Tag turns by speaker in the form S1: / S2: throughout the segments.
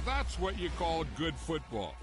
S1: Now that's what you call good football.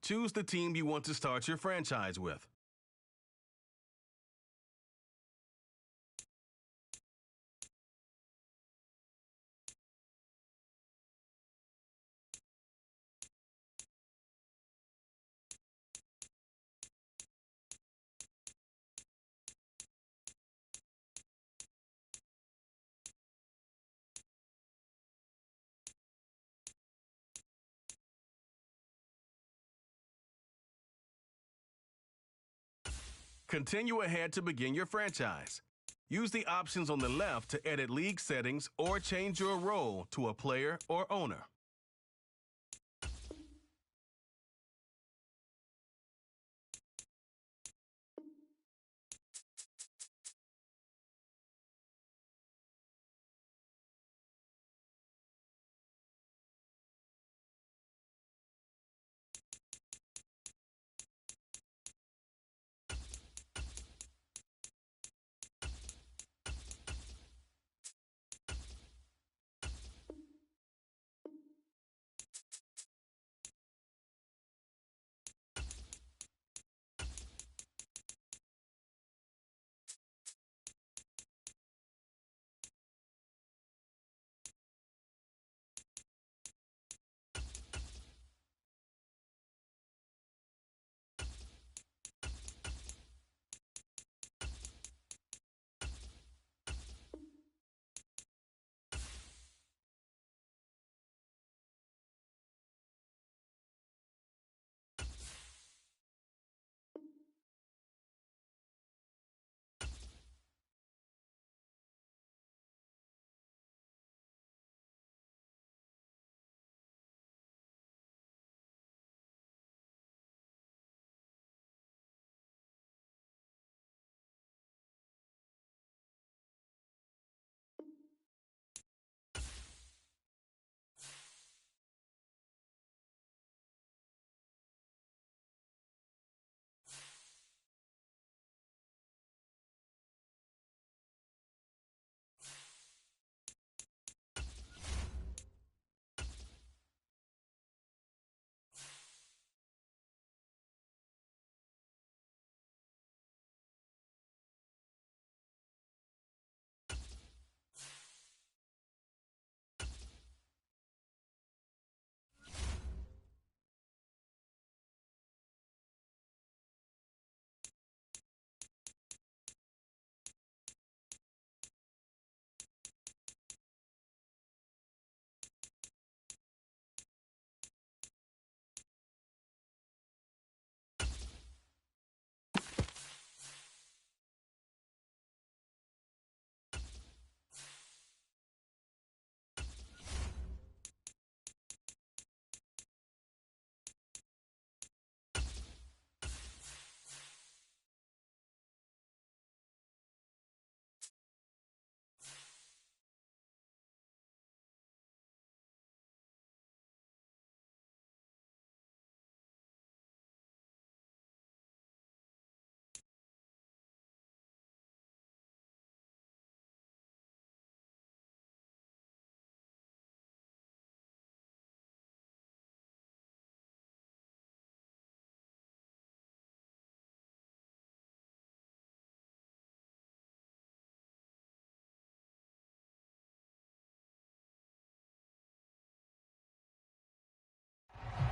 S2: Choose the team you want to start your franchise with. Continue ahead to begin your franchise. Use the options on the left to edit league settings or change your role to a player or owner.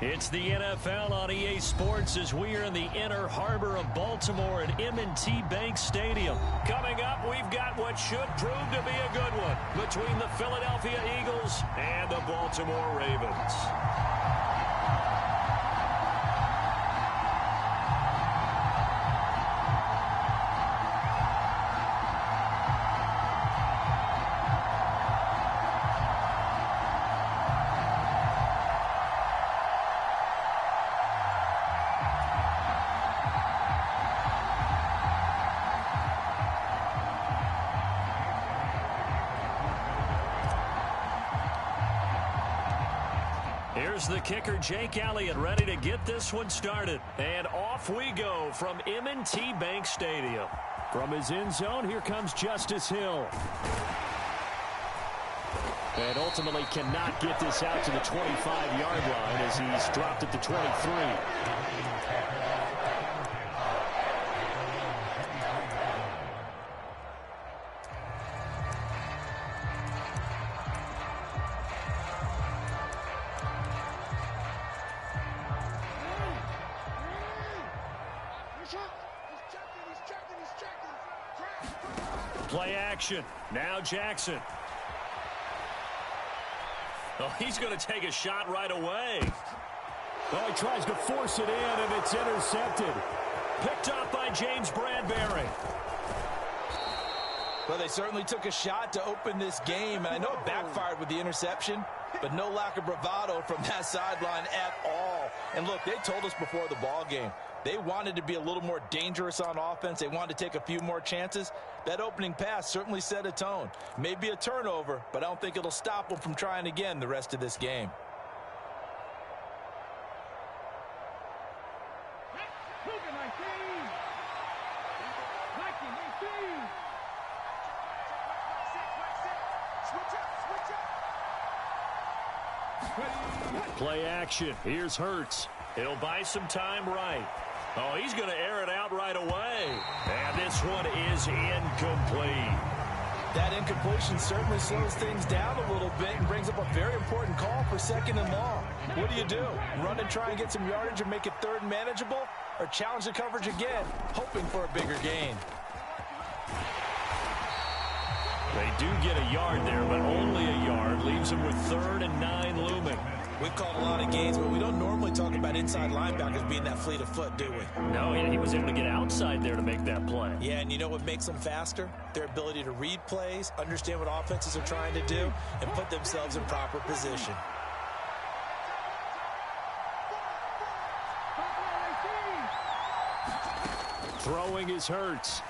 S3: It's the NFL on EA Sports as we are in the inner harbor of Baltimore at M&T Bank Stadium. Coming up, we've got what should prove to be a good one between the Philadelphia Eagles and the Baltimore Ravens. Here's the kicker, Jake Elliott, ready to get this one started. And off we go from M&T Bank Stadium. From his end zone, here comes Justice Hill. And ultimately cannot get this out to the 25-yard line as he's dropped at the 23. Play action. Now Jackson. Oh, he's going to take a shot right away. Oh, he tries to force it in, and it's intercepted. Picked off by James Bradbury.
S4: Well, they certainly took a shot to open this game, and I know it backfired with the interception, but no lack of bravado from that sideline at all. And look, they told us before the ball game, they wanted to be a little more dangerous on offense. They wanted to take a few more chances. That opening pass certainly set a tone. Maybe a turnover, but I don't think it'll stop them from trying again the rest of this game.
S3: Play action. Here's Hurts. He'll buy some time right. Oh, he's going to air it out right away. And this one is incomplete.
S4: That incompletion certainly slows things down a little bit and brings up a very important call for 2nd and long. What do? Run and try and get some yardage and make it 3rd and manageable? Or challenge the coverage again, hoping for a bigger gain?
S3: They do get a yard there, but only a yard. Leaves them with 3rd and 9 looming.
S4: We've called a lot of games, but we don't normally talk about inside linebackers being that fleet of foot, do we?
S3: No, he was able to get outside there to make that play.
S4: Yeah, and you know what makes them faster? Their ability to read plays, understand what offenses are trying to do, and put themselves in proper position.
S3: Throwing is Hurts.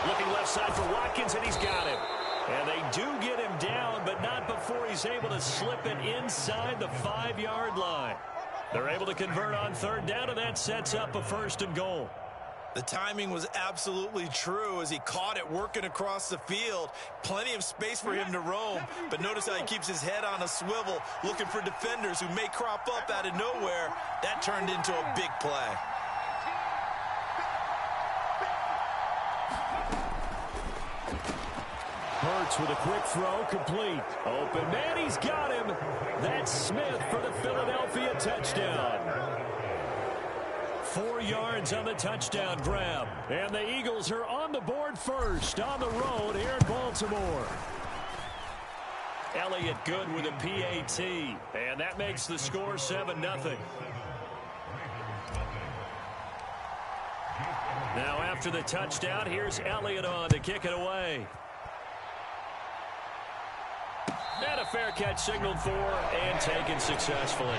S3: Looking left side for Watkins, and he's got him. And they do get him down, but not before he's able to slip it inside the 5-yard line. They're able to convert on 3rd down, and that sets up a 1st and goal.
S4: The timing was absolutely true as he caught it working across the field. Plenty of space for him to roam, but notice how he keeps his head on a swivel, looking for defenders who may crop up out of nowhere. That turned into a big play.
S3: Hurts with a quick throw, complete. Open man, he's got him. That's Smith for the Philadelphia touchdown. 4 yards on the touchdown grab. And the Eagles are on the board first on the road here in Baltimore. Elliott good with a PAT. And that makes the score 7-0. Now after the touchdown, here's Elliott on to kick it away. And a fair catch signaled for and taken successfully.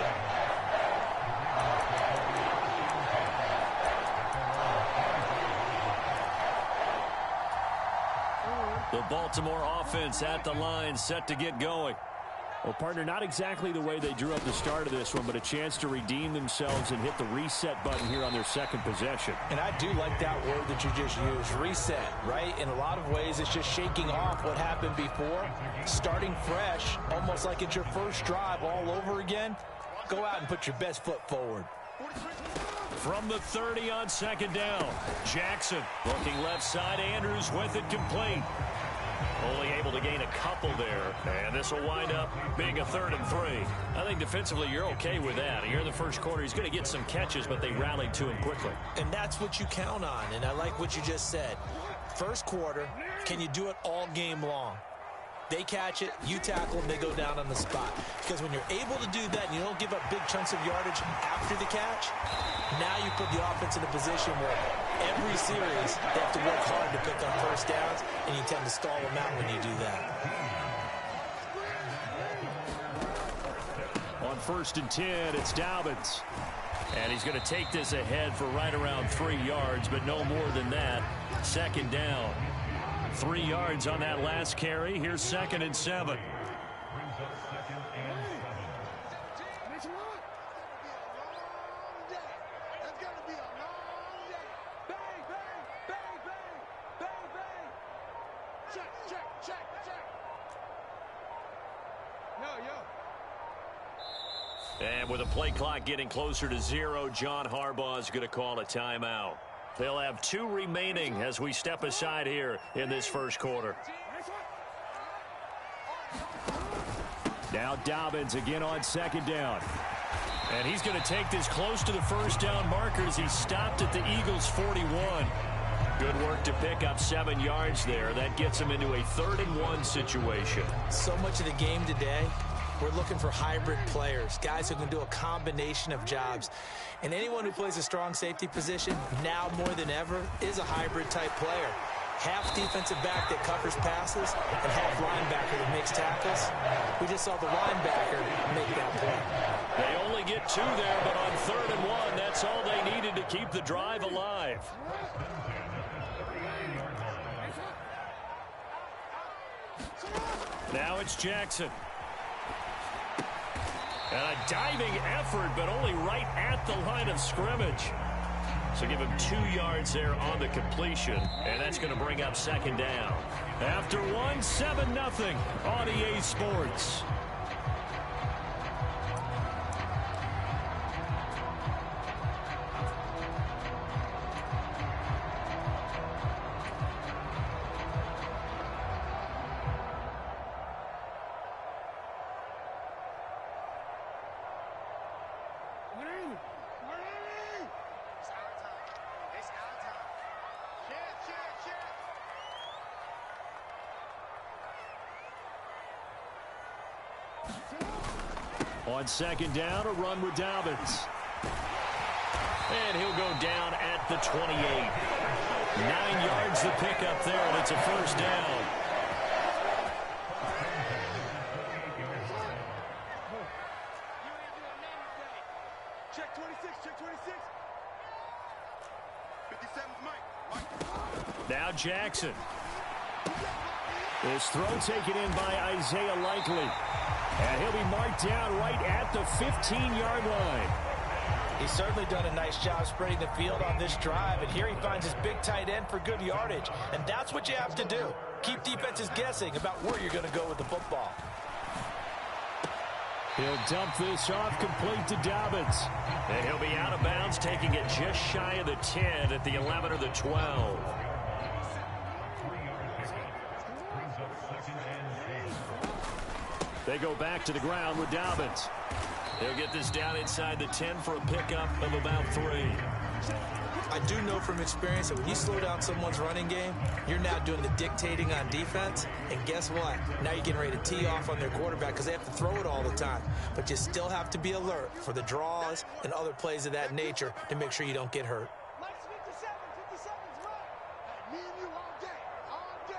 S3: The Baltimore offense at the line, set to get going. Well, partner, not exactly the way they drew up the start of this one, but a chance to redeem themselves and hit the reset button here on their 2nd possession.
S4: And I do like that word that you just used, reset, right? In a lot of ways, it's just shaking off what happened before, starting fresh, almost like it's your first drive all over again. Go out and put your best foot forward.
S3: From the 30 on 2nd down, Jackson looking left side, Andrews with it complete. Only able to gain a couple there. And this will wind up being a 3rd and 3. I think defensively you're okay with that. Here in the first quarter, he's going to get some catches, but they rallied to him quickly.
S4: And that's what you count on. And I like what you just said. First quarter, can you do it all game long? They catch it, you tackle them, they go down on the spot. Because when you're able to do that and you don't give up big chunks of yardage after the catch, now you put the offense in a position where every series they have to work hard to pick up first downs, and you tend to stall them out when you do that.
S3: On 1st and 10, it's Dobbins. And he's going to take this ahead for right around 3 yards, but no more than that. 2nd down. 3 yards on that last carry. Here's 2nd and 7. And with a play clock getting closer to 0, John Harbaugh is going to call a timeout. They'll have 2 remaining as we step aside here in this first quarter. Now Dobbins again on 2nd down. And he's going to take this close to the first down markers. He stopped at the Eagles' 41. Good work to pick up 7 yards there. That gets him into a 3rd and 1 situation.
S4: So much of the game today, we're looking for hybrid players, guys who can do a combination of jobs. And anyone who plays a strong safety position, now more than ever, is a hybrid-type player. Half defensive back that covers passes and half linebacker that makes tackles. We just saw the linebacker make that play.
S3: They only get 2 there, but on 3rd and 1, that's all they needed to keep the drive alive. Now it's Jackson. And a diving effort, but only right at the line of scrimmage. So give him 2 yards there on the completion, and that's going to bring up 2nd down. After 1, 7-0 on EA Sports. On 2nd down, a run with Dobbins. And he'll go down at the 28. 9 yards to pick up there, and it's a 1st down.
S5: Check 26, check 26. 57's Mike.
S3: Now Jackson. This throw taken in by Isaiah Likely. And he'll be marked down right at the 15-yard line.
S4: He's certainly done a nice job spreading the field on this drive, and here he finds his big tight end for good yardage. And that's what you have to do. Keep defenses guessing about where you're going to go with the football.
S3: He'll dump this off complete to Dobbins. And he'll be out of bounds, taking it just shy of the 10 at the 11 or the 12. They go back to the ground with Dobbins. They'll get this down inside the 10 for a pickup of about 3.
S4: I do know from experience that when you slow down someone's running game, you're now doing the dictating on defense. And guess what? Now you're getting ready to tee off on their quarterback because they have to throw it all the time. But you still have to be alert for the draws and other plays of that nature to make sure you don't get hurt.
S5: Mike's 57's right. Me and you all day. All day.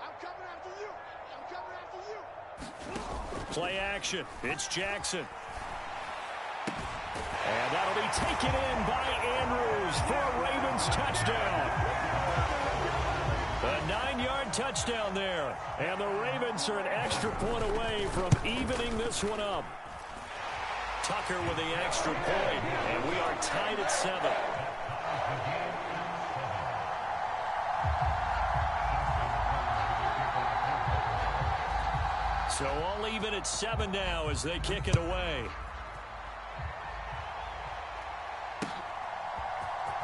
S5: I'm coming after you. I'm coming after you.
S3: Play action. It's Jackson. And that'll be taken in by Andrews for a Ravens touchdown. A 9-yard touchdown there. And the Ravens are an extra point away from evening this one up. Tucker with the extra point, and we are tied at 7. So all even at 7 now as they kick it away.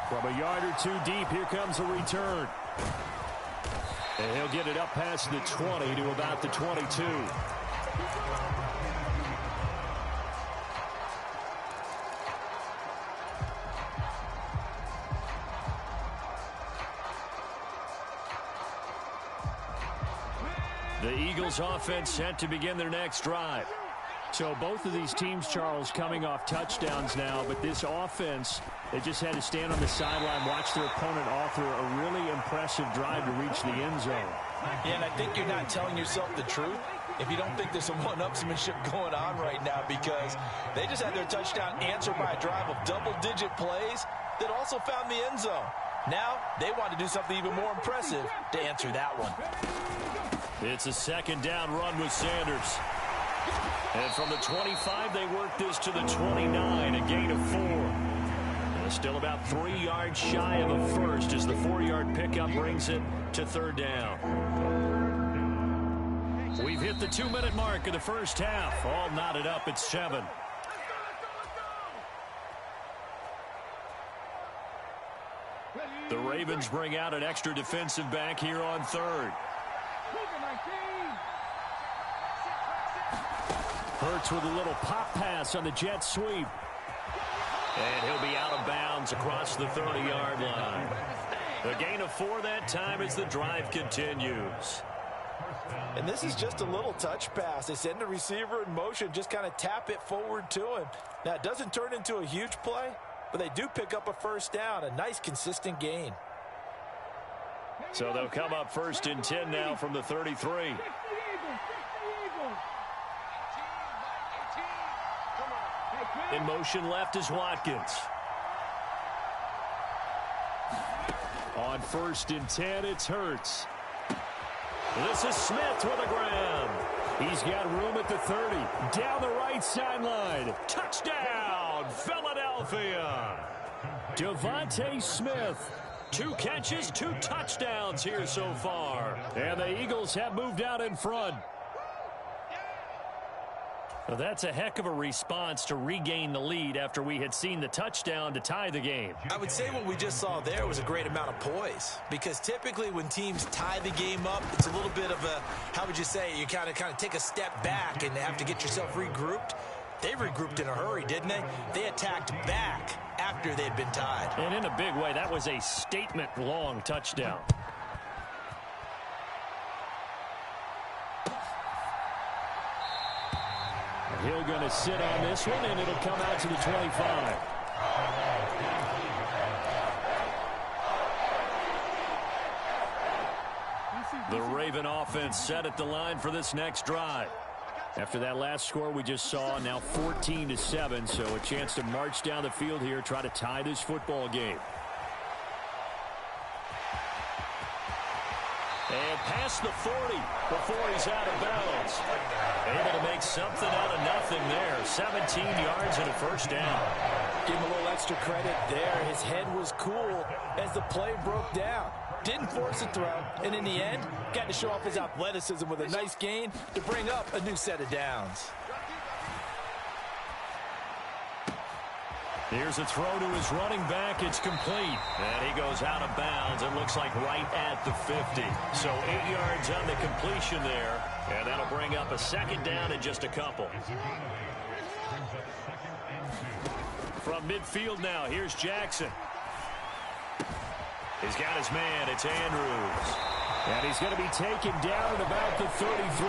S3: From a yard or 2 deep, here comes a return. And he'll get it up past the 20 to about the 22. The Eagles offense set to begin their next drive. So both of these teams, Charles, coming off touchdowns now, but this offense, they just had to stand on the sideline, watch their opponent author a really impressive drive to reach the end zone.
S4: Yeah, and I think you're not telling yourself the truth if you don't think there's some one-upsmanship going on right now, because they just had their touchdown answered by a drive of double-digit plays that also found the end zone. Now they want to do something even more impressive to answer that one.
S3: It's a second down run with Sanders. And from the 25, they work this to the 29, a gain of 4. And still about 3 yards shy of a first as the 4-yard pickup brings it to third down. We've hit the 2-minute mark of the first half. All knotted up at 7. The Ravens bring out an extra defensive back here on third. Hurts with a little pop pass on the jet sweep. And he'll be out of bounds across the 30-yard line. A gain of 4 that time as the drive continues.
S4: And this is just a little touch pass. They send the receiver in motion, just kind of tap it forward to him. Now, it doesn't turn into a huge play, but they do pick up a first down, a nice, consistent gain.
S3: So they'll come up first and 10 now from the 33. In motion left is Watkins. On first and 10, it's Hurts. This is Smith with a grab. He's got room at the 30. Down the right sideline. Touchdown, Philadelphia. Devontae Smith. 2 catches, 2 touchdowns here so far. And the Eagles have moved out in front. Well, that's a heck of a response to regain the lead after we had seen the touchdown to tie the game.
S4: I would say what we just saw there was a great amount of poise, because typically when teams tie the game up, it's a little bit of a, how would you say, you kind of take a step back and have to get yourself regrouped. They regrouped in a hurry, didn't they? They attacked back after they'd been tied.
S3: And in a big way, that was a statement-long touchdown. Hill going to sit on this one, and it'll come out to the 25. The Raven offense set at the line for this next drive. After that last score we just saw, now 14-7, so a chance to march down the field here, try to tie this football game. And past the 40 before he's out of bounds. Able to make something out of nothing there. 17 yards and a first down.
S4: Give him a little extra credit there. His head was cool as the play broke down. Didn't force a throw, and in the end, got to show off his athleticism with a nice gain to bring up a new set of downs.
S3: Here's a throw to his running back. It's complete. And he goes out of bounds. It looks like right at the 50. So 8 yards on the completion there. And that'll bring up a second down in just a couple. From midfield now, here's Jackson. He's got his man. It's Andrews. And he's going to be taken down at about the 33.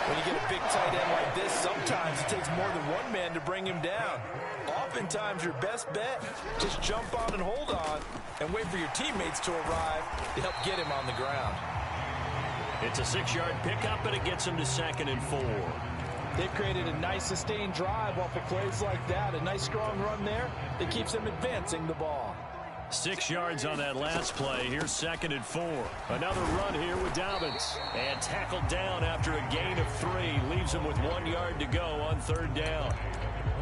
S4: When you get a big tight end like this, sometimes it takes more than one man to bring him down. Oftentimes, your best bet, just jump on and hold on and wait for your teammates to arrive to help get him on the ground.
S3: It's a 6-yard pickup, but it gets him to 2nd and 4.
S4: They've created a nice sustained drive off of plays like that. A nice strong run there that keeps them advancing the ball.
S3: 6 yards on that last play. Here's 2nd and 4. Another run here with Dobbins. And tackled down after a gain of 3. Leaves him with 1 yard to go on 3rd down.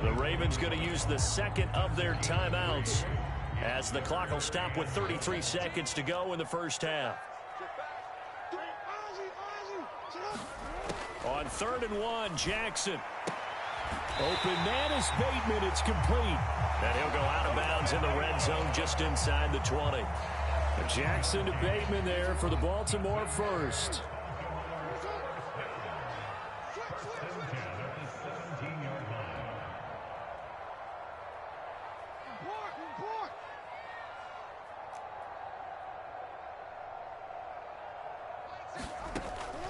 S3: The Ravens going to use the second of their timeouts as the clock will stop with 33 seconds to go in the first half. On 3rd and 1, Jackson. Open man is Bateman. It's complete. And he'll go out of bounds in the red zone just inside the 20. Jackson to Bateman there for the Baltimore first.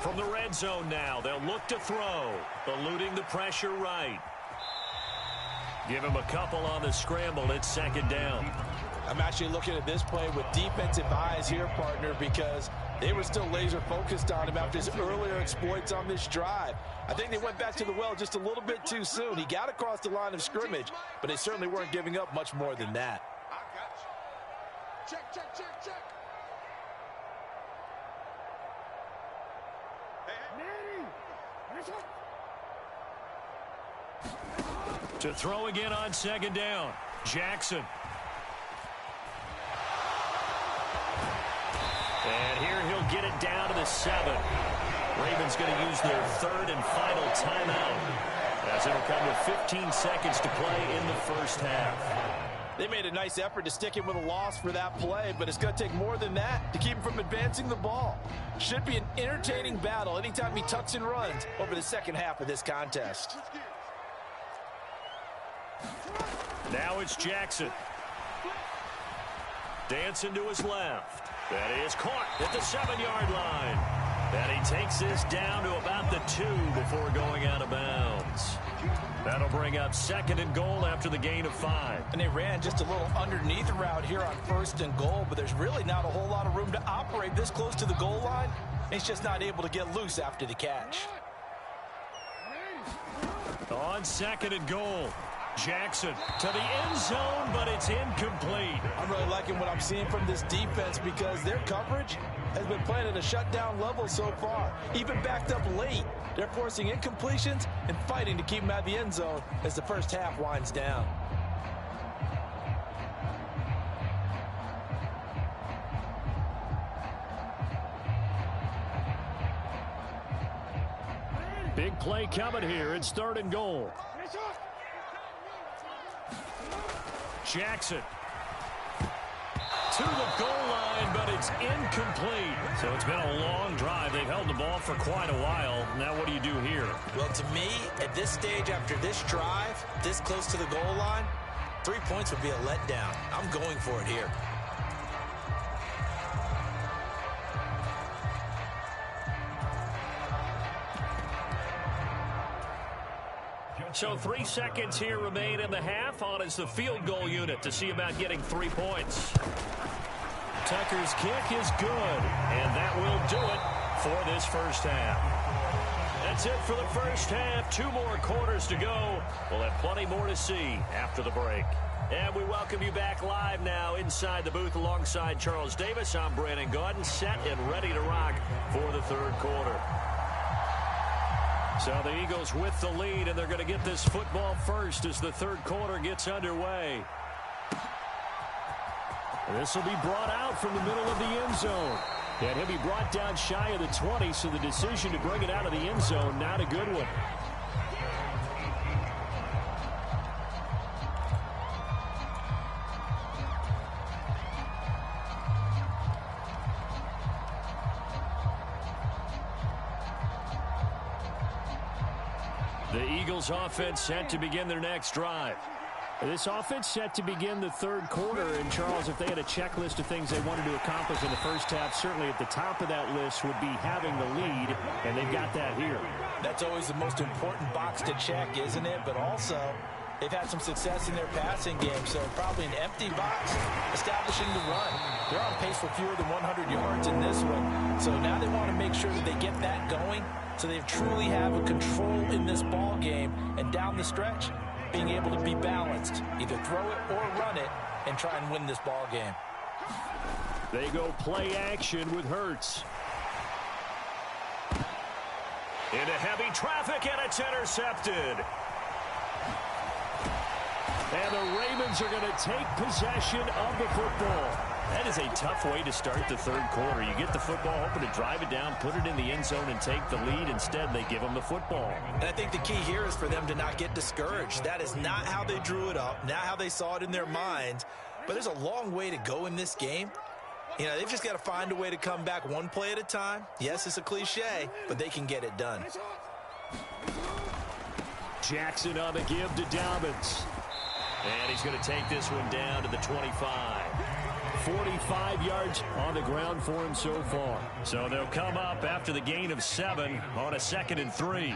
S3: From the red zone now, they'll look to throw, eluding the pressure right. Give him a couple on the scramble. It's second down.
S4: I'm actually looking at this play with defensive eyes here, partner, because they were still laser focused on him after his earlier exploits on this drive. I think they went back to the well just a little bit too soon. He got across the line of scrimmage, but they certainly weren't giving up much more than that.
S5: Check, check, check, check.
S3: To throw again on second down. Jackson. And here he'll get it down to the 7. Ravens going to use their third and final timeout, as it'll come with 15 seconds to play in the first half.
S4: They made a nice effort to stick him with a loss for that play, but it's going to take more than that to keep him from advancing the ball. Should be an entertaining battle anytime he tucks and runs over the second half of this contest.
S3: Now it's Jackson. Dancing to his left. That is caught at the 7-yard line. And he takes this down to about the 2 before going out of bounds. That'll bring up second and goal after the gain of 5.
S4: And they ran just a little underneath route here on first and goal, but there's really not a whole lot of room to operate this close to the goal line. He's just not able to get loose after the catch.
S3: On second and goal. Jackson to the end zone, but it's incomplete.
S4: I'm really liking what I'm seeing from this defense because their coverage has been playing at a shutdown level so far. Even backed up late, they're forcing incompletions and fighting to keep them out of the end zone as the first half winds down.
S3: Big play coming here. It's third and goal. Jackson to the goal line, but it's incomplete. So it's been a long drive. They've held the ball for quite a while. Now what do you do here?
S4: Well, to me, at this stage after this drive, this close to the goal line, 3 points would be a letdown. I'm going for it here.
S3: So 3 seconds here remain in the half. On is the field goal unit to see about getting 3 points. Tucker's kick is good, and that will do it for this first half. That's it for the first half. 2 more quarters to go. We'll have plenty more to see after the break. And we welcome you back live now inside the booth alongside Charles Davis. I'm Brandon Gaudin, set and ready to rock for the third quarter. So the Eagles with the lead, and they're going to get this football first as the third quarter gets underway. This will be brought out from the middle of the end zone. And he'll be brought down shy of the 20, so the decision to bring it out of the end zone, not a good one. The Eagles offense set to begin their next drive. This offense set to begin the third quarter. And, Charles, if they had a checklist of things they wanted to accomplish in the first half, certainly at the top of that list would be having the lead, and they've got that here.
S4: That's always the most important box to check, isn't it? But also, they've had some success in their passing game, so probably an empty box establishing the run. They're on pace for fewer than 100 yards in this one. So now they want to make sure that they get that going so they truly have a control in this ball game, and down the stretch, being able to be balanced, either throw it or run it, and try and win this ball game.
S3: They go play action with Hurts. Into heavy traffic, and it's intercepted. And the Ravens are going to take possession of the football. That is a tough way to start the third quarter. You get the football, hoping to drive it down, put it in the end zone, and take the lead. Instead, they give them the football.
S4: And I think the key here is for them to not get discouraged. That is not how they drew it up, not how they saw it in their minds. But there's a long way to go in this game. You know, they've just got to find a way to come back one play at a time. Yes, it's a cliche, but they can get it done.
S3: Jackson on the give to Dobbins. And he's going to take this one down to the 25. 45 yards on the ground for him so far. So they'll come up after the gain of 7 on a 2nd and 3.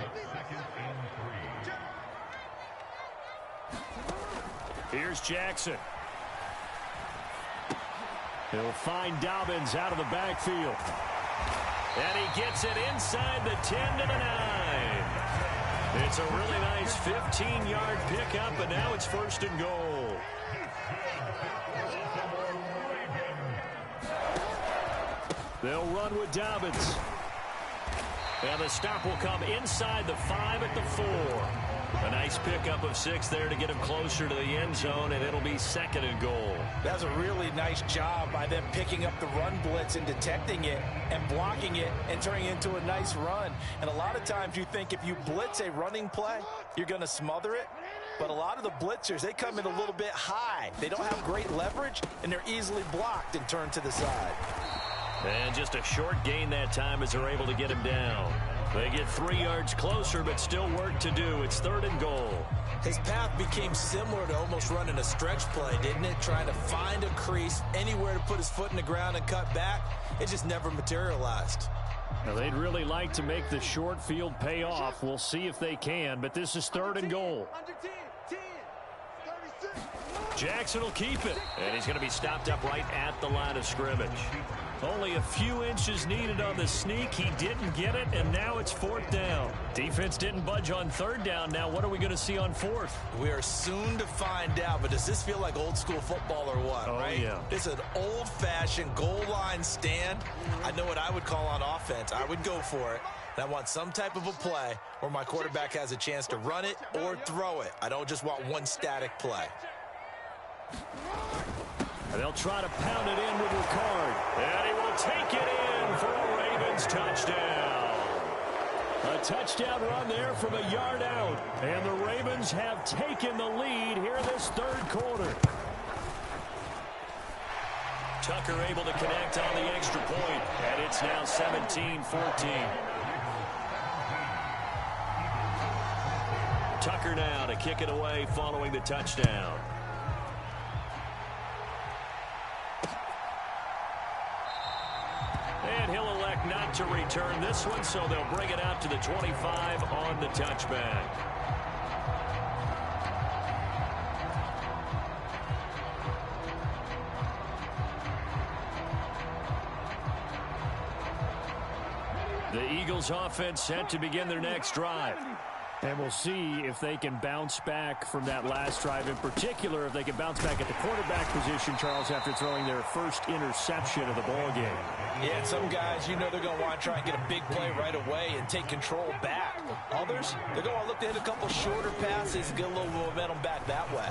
S3: Here's Jackson. He'll find Dobbins out of the backfield. And he gets it inside the 10 to the 9. It's a really nice 15-yard pickup, and now it's 1st and goal. They'll run with Dobbins. And the stop will come inside the 5 at the 4. A nice pickup of 6 there to get him closer to the end zone, and it'll be 2nd and goal.
S4: That's a really nice job by them picking up the run blitz and detecting it and blocking it and turning it into a nice run. And a lot of times you think if you blitz a running play, you're going to smother it. But a lot of the blitzers, they come in a little bit high. They don't have great leverage, and they're easily blocked and turned to the side.
S3: And just a short gain that time as they're able to get him down. They get 3 yards closer, but still work to do. It's 3rd and goal.
S4: His path became similar to almost running a stretch play, didn't it? Trying to find a crease, anywhere to put his foot in the ground and cut back. It just never materialized.
S3: Now, they'd really like to make the short field pay off. We'll see if they can, but this is 3rd and goal. Jackson will keep it, and he's going to be stopped up right at the line of scrimmage. Only a few inches needed on the sneak. He didn't get it, and now it's 4th down. Defense didn't budge on 3rd down. Now what are we going to see on 4th?
S4: We are soon to find out, but does this feel like old school football or what, right?
S3: Yeah.
S4: It's an old-fashioned goal line stand. I know what I would call on offense. I would go for it. And I want some type of a play where my quarterback has a chance to run it or throw it. I don't just want one static play.
S3: And they'll try to pound it in with Ricard. And he will take it in for a Ravens touchdown. A touchdown run there from a yard out. And the Ravens have taken the lead here this 3rd quarter. Tucker able to connect on the extra point. And it's now 17-14. Tucker now to kick it away following the touchdown. And he'll elect not to return this one, so they'll bring it out to the 25 on the touchback. The Eagles offense set to begin their next drive. And we'll see if they can bounce back from that last drive. In particular, if they can bounce back at the quarterback position, Charles, after throwing their first interception of the ball game.
S4: Yeah, some guys, you know they're going to want to try and get a big play right away and take control back. Others, they're going to look to hit a couple shorter passes and get a little momentum back that way.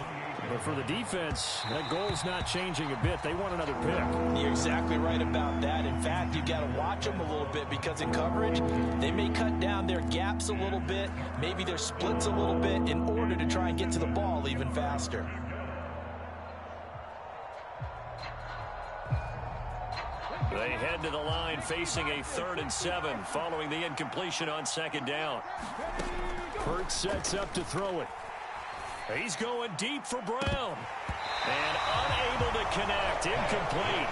S3: But for the defense, that goal's not changing a bit. They want another pick.
S4: You're exactly right about that. In fact, you've got to watch them a little bit because in coverage, they may cut down their gaps a little bit, maybe their splits a little bit in order to try and get to the ball even faster.
S3: They head to the line facing a 3rd and 7 following the incompletion on 2nd down. Hurts sets up to throw it. He's going deep for Brown. And unable to connect. Incomplete.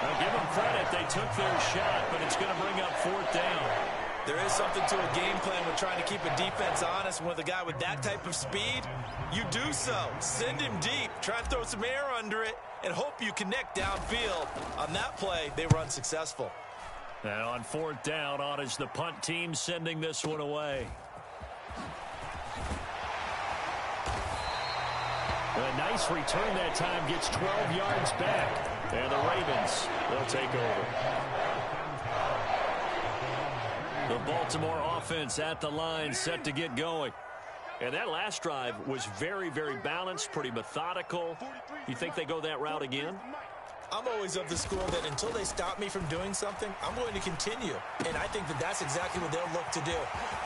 S3: I'll give them credit. They took their shot, but it's going to bring up 4th down.
S4: There is something to a game plan with trying to keep a defense honest. With a guy with that type of speed, you do so. Send him deep. Try and throw some air under it and hope you connect downfield. On that play, they were unsuccessful.
S3: And on 4th down, on is the punt team sending this one away. A nice return that time, gets 12 yards back. And the Ravens, they'll take over. The Baltimore offense at the line, set to get going. And that last drive was very, very balanced, pretty methodical. You think they go that route again?
S4: I'm always of the school that until they stop me from doing something, I'm going to continue. And I think that that's exactly what they'll look to do.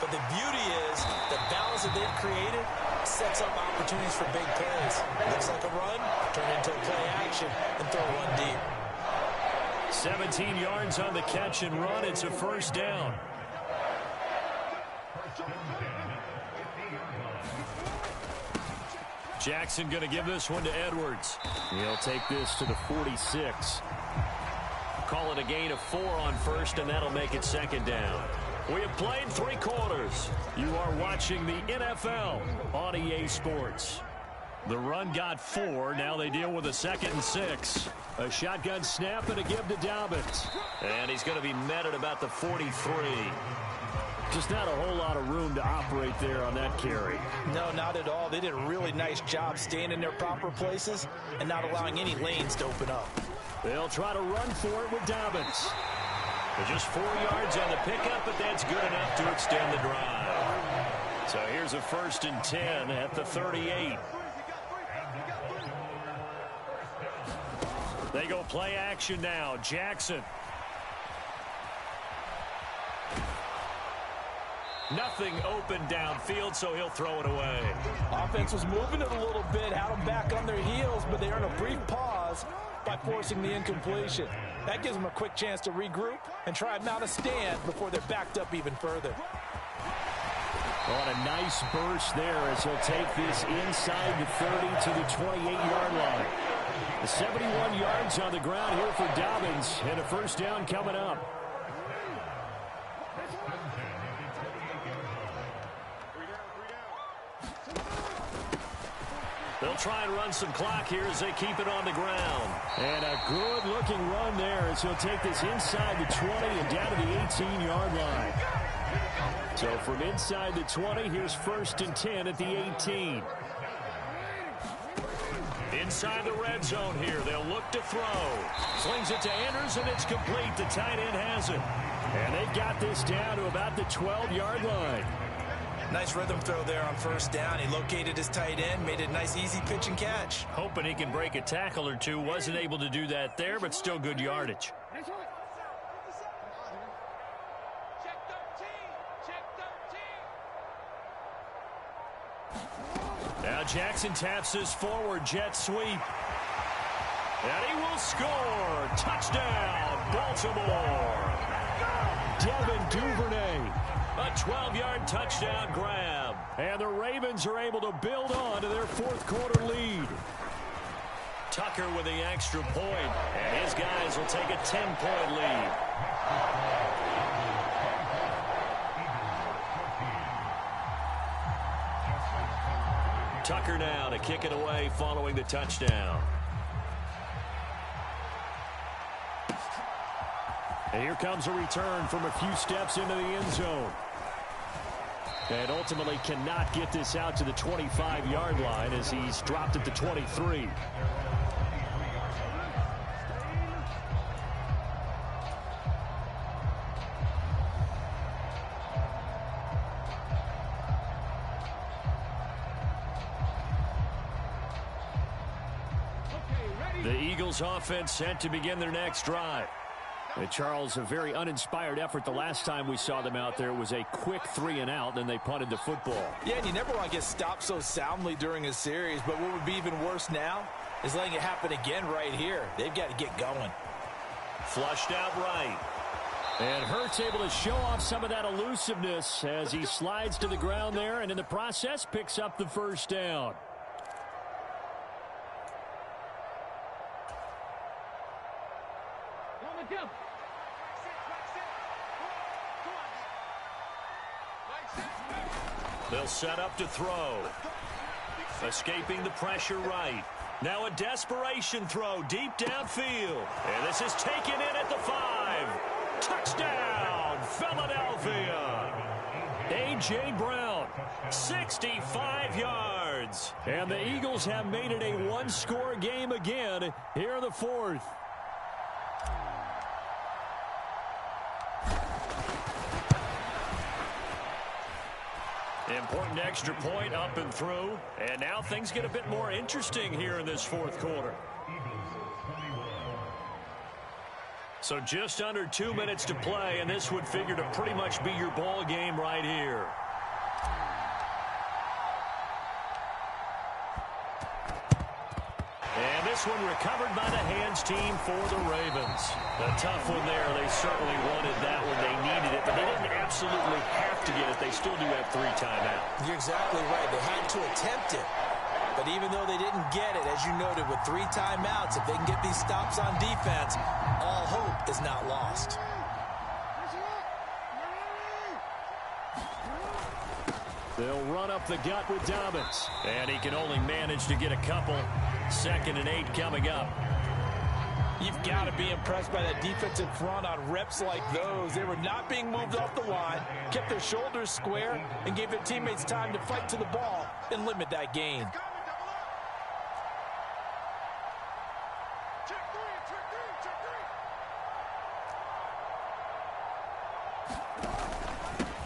S4: But the beauty is the balance that they've created sets up opportunities for big plays. Looks like a run, turn into a play action, and throw one deep.
S3: 17 yards on the catch and run. It's a first down. Jackson going to give this one to Edwards. He'll take this to the 46. Call it a gain of 4 on first, and that'll make it second down. We have played 3 quarters. You are watching the NFL on EA Sports. The run got 4. Now they deal with a 2nd and 6. A shotgun snap and a give to Dobbins. And he's going to be met at about the 43. Just not a whole lot of room to operate there on that carry.
S4: No, not at all. They did a really nice job staying in their proper places and not allowing any lanes to open up.
S3: They'll try to run for it with Dobbins. Just 4 yards on the pickup, but that's good enough to extend the drive. So here's a 1st and 10 at the 38. They go play action now. Jackson. Nothing open downfield, so he'll throw it away.
S4: Offense was moving it a little bit, had them back on their heels, but they earned a brief pause by forcing the incompletion. That gives them a quick chance to regroup and try and mount a stand before they're backed up even further.
S3: On a nice burst there as he'll take this inside the 30 to the 28-yard line. The 71 yards on the ground here for Dobbins, and a first down coming up. They'll try and run some clock here as they keep it on the ground. And a good-looking run there as he'll take this inside the 20 and down to the 18-yard line. So from inside the 20, here's 1st and 10 at the 18. Inside the red zone here, they'll look to throw. Slings it to Andrews, and it's complete. The tight end has it. And they've got this down to about the 12-yard line.
S4: Nice rhythm throw there on 1st down. He located his tight end, made it a nice, easy pitch and catch.
S3: Hoping he can break a tackle or two. Wasn't able to do that there, but still good yardage. Now Jackson taps this forward jet sweep. And he will score. Touchdown, Baltimore. Devin Duvernay. A 12-yard touchdown grab. And the Ravens are able to build on to their 4th quarter lead. Tucker with the extra point. And his guys will take a 10-point lead. Tucker now to kick it away following the touchdown. And here comes a return from a few steps into the end zone. And ultimately cannot get this out to the 25-yard line as he's dropped at the 23. The Eagles offense set to begin their next drive. And Charles, a very uninspired effort the last time we saw them out there. It was a quick 3-and-out, then they punted the football.
S4: Yeah, and you never want to get stopped so soundly during a series, but what would be even worse now is letting it happen again right here. They've got to get going.
S3: Flushed out right. And Hurts able to show off some of that elusiveness as he slides to the ground there, and in the process picks up the 1st down. They'll set up to throw. Escaping the pressure right. Now a desperation throw deep downfield. And this is taken in at the 5. Touchdown, Philadelphia. A.J. Brown, 65 yards. And the Eagles have made it a one-score game again here in the 4th. Important extra point up and through. And now things get a bit more interesting here in this 4th quarter. So just under 2 minutes to play, and this would figure to pretty much be your ball game right here. And this this one recovered by the hands team for the Ravens. A tough one there. They certainly wanted that when they needed it, but they didn't absolutely have to get it. They still do have 3 timeouts.
S4: You're exactly right. They had to attempt it. But even though they didn't get it, as you noted, with 3 timeouts, if they can get these stops on defense, all hope is not lost.
S3: They'll run up the gut with Dobbins. And he can only manage to get a couple. 2nd and 8 coming up.
S4: You've got to be impressed by that defensive front on reps like those. They were not being moved off the line, kept their shoulders square, and gave their teammates time to fight to the ball and limit that gain.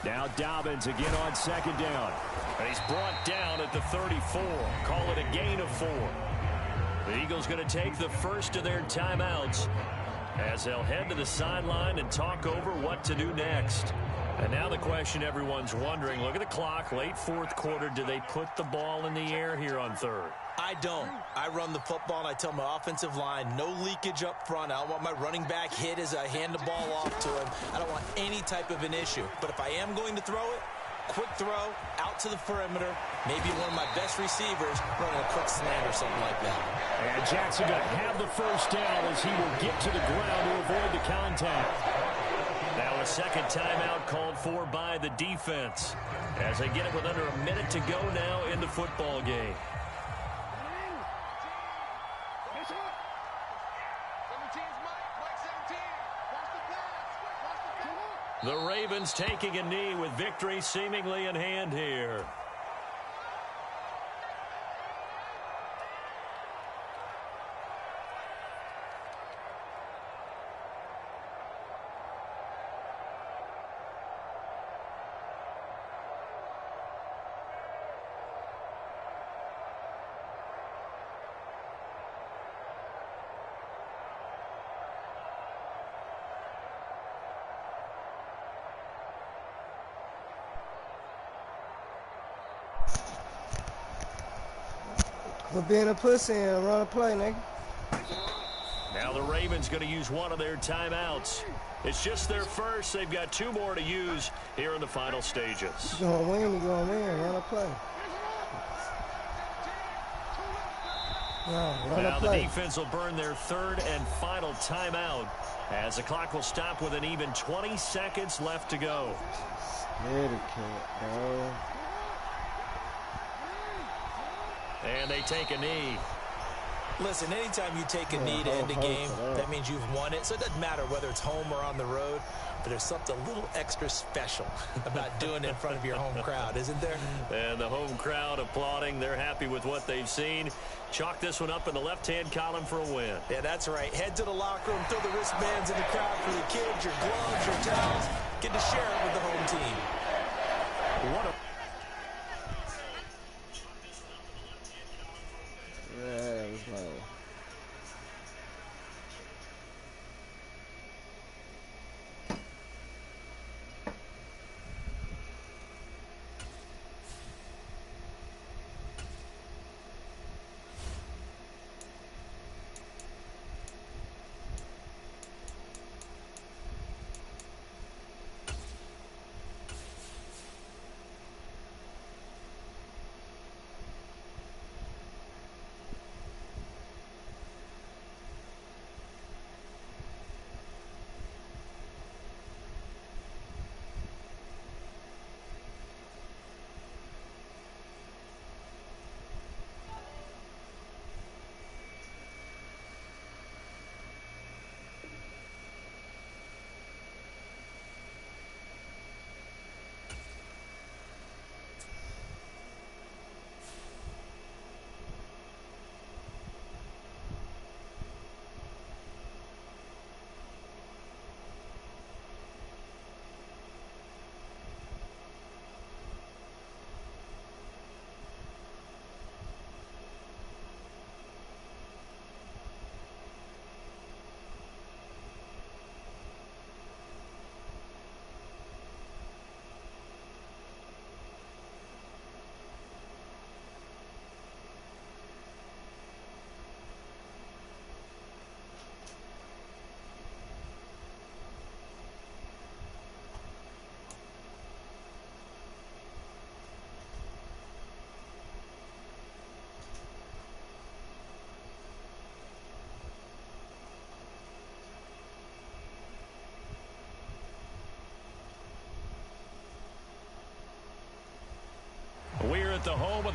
S3: Now Dobbins again on 2nd down. And he's brought down at the 34. Call it a gain of 4. The Eagles going to take the first of their timeouts as they'll head to the sideline and talk over what to do next. And now the question everyone's wondering, look at the clock, late 4th quarter, do they put the ball in the air here on 3rd?
S4: I don't. I run the football, and I tell my offensive line, no leakage up front. I don't want my running back hit as I hand the ball off to him. I don't want any type of an issue. But if I am going to throw it, quick throw, out to the perimeter, maybe one of my best receivers running a quick slant or something like that.
S3: And Jackson going to have the first down as he will get to the ground to avoid the contact. Now a 2nd timeout called for by the defense as they get it with under a minute to go now in the football game. The Ravens taking a knee with victory seemingly in hand here.
S6: For being a pussy and run a play, nigga.
S3: Now the Ravens going to use one of their timeouts. It's just their first. They've got 2 more to use here in the final stages.
S6: You're going to win, you're going to win. Run a play.
S3: Now the defense will burn their 3rd and final timeout as the clock will stop with an even 20 seconds left to go.
S6: Scared cat, bro.
S3: And they take a knee.
S4: Listen, anytime you take a knee to end a game, that means you've won it. So it doesn't matter whether it's home or on the road, but there's something a little extra special about doing it in front of your home crowd, isn't there?
S3: And the home crowd applauding. They're happy with what they've seen. Chalk this one up in the left-hand column for a win.
S4: Yeah, that's right. Head to the locker room, throw the wristbands in the crowd for the kids, your gloves, your towels. Get to share it with the home team.
S3: What a
S6: that was my...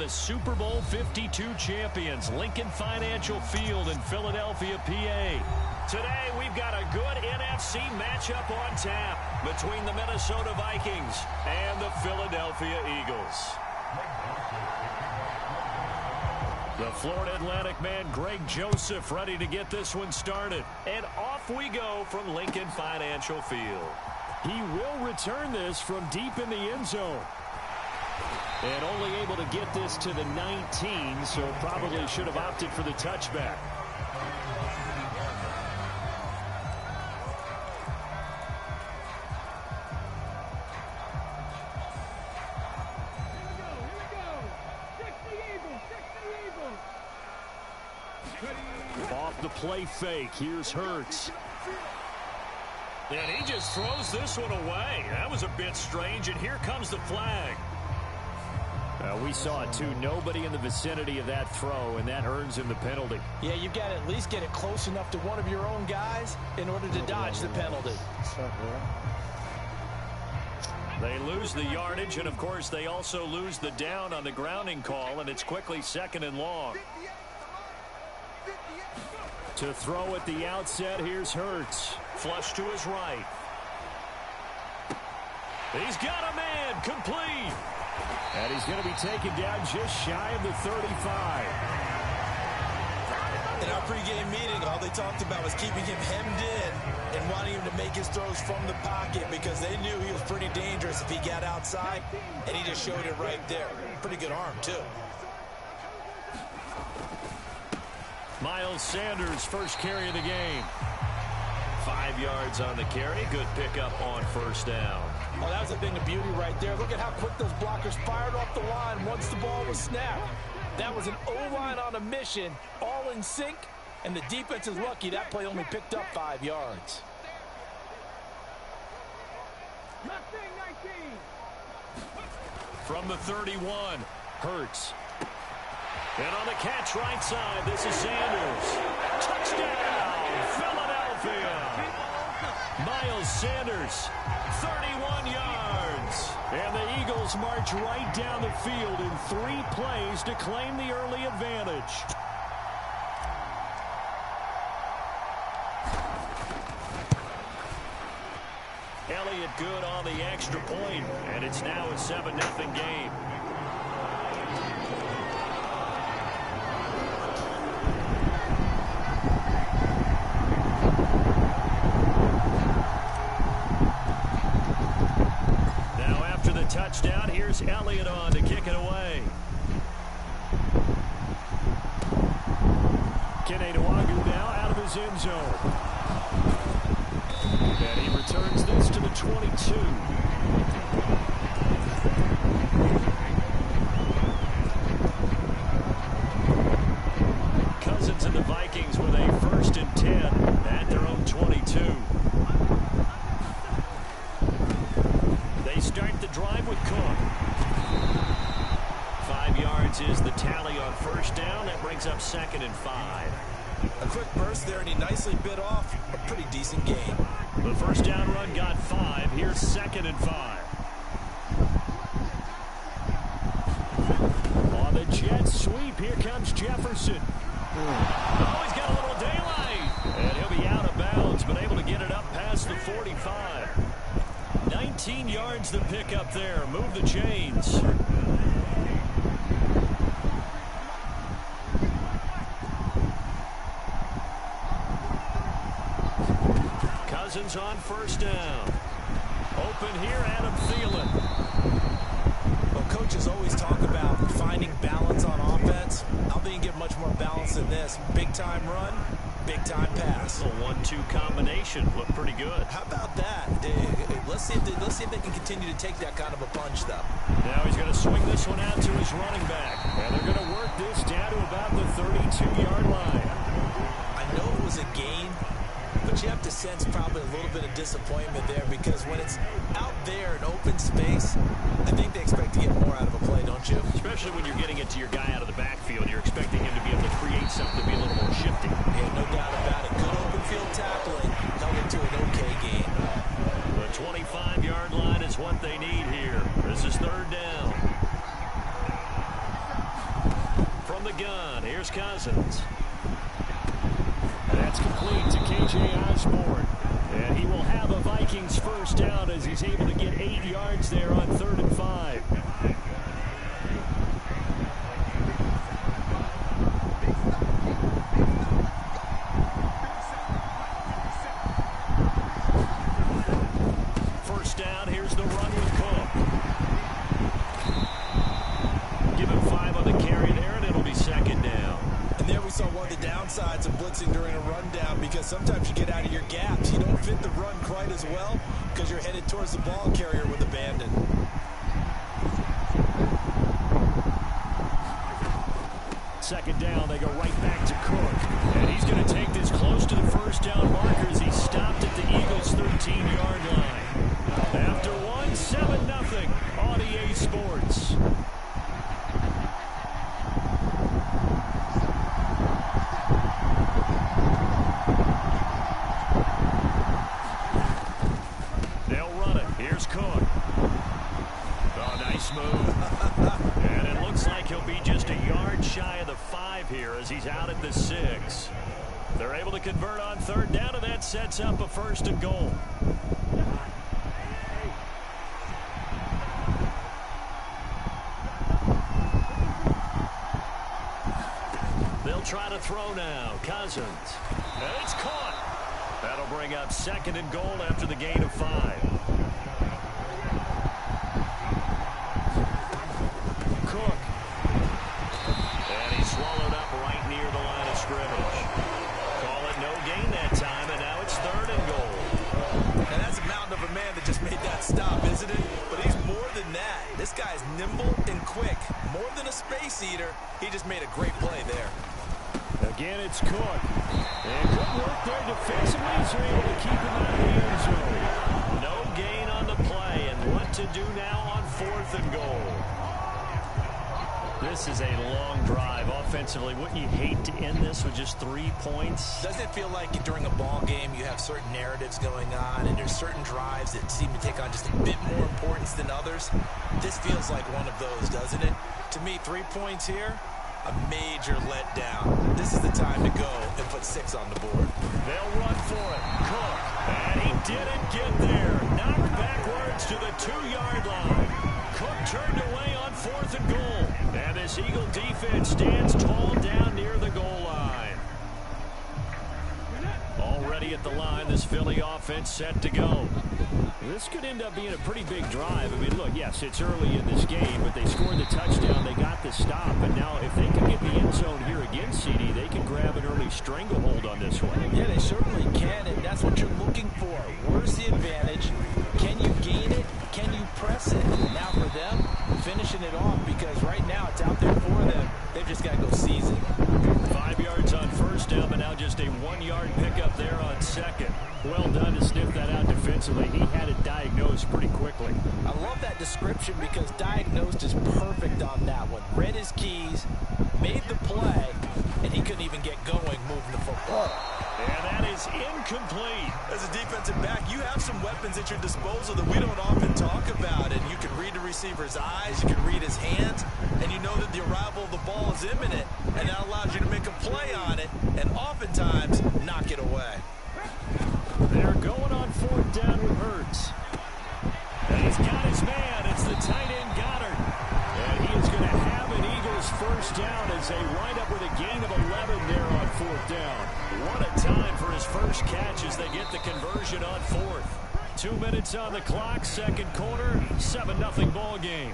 S3: the Super Bowl 52 champions, Lincoln Financial Field in Philadelphia, PA. Today, we've got a good NFC matchup on tap between the Minnesota Vikings and the Philadelphia Eagles. The Florida Atlantic man, Greg Joseph, ready to get this one started. And off we go from Lincoln Financial Field. He will return this from deep in the end zone. And only able to get this to the 19, so probably should have opted for the touchback. Off the play fake, here's Hurts. And he just throws this one away. That was a bit strange, and here comes the flag. We saw it, too. Nobody in the vicinity of that throw, and that earns him the penalty.
S4: Yeah, you've got to at least get it close enough to one of your own guys in order to dodge the penalty.
S3: They lose the yardage, and, of course, they also lose the down on the grounding call, and it's quickly 2nd and long. To throw at the outset, here's Hurts. Flush to his right. He's got a man, complete. And he's going to be taken down just shy of the 35.
S4: In our pregame meeting, all they talked about was keeping him hemmed in and wanting him to make his throws from the pocket because they knew he was pretty dangerous if he got outside, and he just showed it right there. Pretty good arm, too.
S3: Miles Sanders, first carry of the game. 5 yards on the carry. Good pickup on first down.
S4: Oh, that was a thing of beauty right there. Look at how quick those blockers fired off the line once the ball was snapped. That was an O-line on a mission, all in sync, and the defense is lucky that play only picked up 5 yards.
S3: From the 31, Hurts. And on the catch right side, this is Sanders. Touchdown, Philadelphia. Miles Sanders, 31 yards. And the Eagles march right down the field in 3 plays to claim the early advantage. Elliott good on the extra point, and it's now a 7-0 game. Touchdown. Here's Elliott on to kick it away. Kene Nwangwu now out of his end zone. And he returns this to the 22. Cousins and the Vikings with a 1st and 10 at their own 22. They start the drive with Cook. 5 yards is the tally on first down. That brings up 2nd and 5.
S4: A quick burst there, and he nicely bit off a pretty decent game.
S3: The first down run got 5. Here's 2nd and 5. On the jet sweep, here comes Jefferson. Oh, he's got a little daylight. And he'll be out of bounds, but able to get it up past the 45. 19 yards to pick up there. Move the chains. Cousins on first down. Open here, Adam Thielen.
S4: Well, coaches always talk about finding balance on offense. I don't think you can get much more balance than this. Big-time run, big-time pass.
S3: A 1-2 combination. Looked pretty good.
S4: How about that? Let's see if they can continue to take that kind of a punch, though.
S3: Now he's going to swing this one out to his running back. And they're going to work this down to about the 32-yard line.
S4: I know it was a gain, but you have to sense probably a little bit of disappointment there because when it's out there in open space, I think they expect to get more out of a play, don't you?
S3: Especially when you're getting it to your guy out of the backfield. You're expecting him to be able to create something to be a little more shifty.
S4: Yeah, no doubt about it. Good open field tackling held it to an okay game.
S3: The 25-yard line is what they need here. This is 3rd down. DeMarcus Cousins. That's complete to K.J. Osborne. And he will have a Vikings first down as he's able to get 8 yards there on 3rd and 5. First down, here's the run with Cook. Give him 5 on the carry there, and it'll be 2nd down.
S4: And there we saw one of the downsides of blitzing during a rundown, because sometimes you get out of your gaps. You don't fit the run quite as well because you're headed towards the ball carrier with abandon.
S3: Second down, they go right back to Cook. And he's going to take this close to the first down marker as he stopped at the Eagles' 13-yard line. After 1, 7-0 on EA Sports. They'll run it. Here's Cook. Oh, nice move. And it looks like he'll be just a yard shy of the 5 here as he's out at the 6. They're able to convert on 3rd down, and that sets up a 1st and goal. They'll try to throw now. Cousins. And it's caught. That'll bring up 2nd and goal after the gain of 5. Cook. And he's swallowed up right near the line of scrimmage. Call it no gain that time, and now it's 3rd and goal.
S4: And that's a mountain of a man that just made that stop, isn't it? But he's more than that. This guy's nimble and quick. More than a space eater. He just made a great play there.
S3: Again, it's Cook. And good work there defensively, so able to keep him out of the end zone. No gain on the play, and what to do now on 4th and goal. This is a long drive offensively. Wouldn't you hate to end this with just 3 points?
S4: Doesn't it feel like during a ball game you have certain narratives going on and there's certain drives that seem to take on just a bit more importance than others? This feels like one of those, doesn't it? To me, 3 points here, a major letdown. This is the time to go and put 6 on the board.
S3: They'll run for it. Cook. And he didn't get there. Knocked backwards to the 2-yard line. Cook turned away on 4th and goal. And this Eagle defense stands tall down near the goal line. Already at the line, this Philly offense set to go. This could end up being a pretty big drive. I mean, look, yes, it's early in this game, but they scored the touchdown. They got the stop. And now if they can get the end zone here again, CD, they can grab an early stranglehold on this one.
S4: Yeah, they certainly can, and that's what you're looking for. Where's the advantage? Can you gain it? Can you press it? Now for them, finishing it off, because right now it's out there for them. They've just got to go seize it.
S3: 5 yards on 1st down, but now just a 1-yard pickup there on 2nd. Well done to sniff that out defensively. He had it diagnosed pretty quickly.
S4: I love that description because diagnosed is perfect on that one. Read his keys, made the play, and he couldn't even get going moving the football.
S3: And that is incomplete.
S4: As a defensive back, you have some weapons at your disposal that we don't often talk about. And you can read the receiver's eyes, you can read his hands, and you know that the arrival of the ball is imminent. And that allows you to make a play on it, and oftentimes knock it away.
S3: They're going on 4th down with Hurts. And he's got his man. It's the tight end Goddard. And he is going to have an Eagles first down as they wind up with a gain of 11 there on 4th down. What a time for his first catch as they get the conversion on 4th. 2 minutes on the clock, 2nd quarter, 7-0 ball game.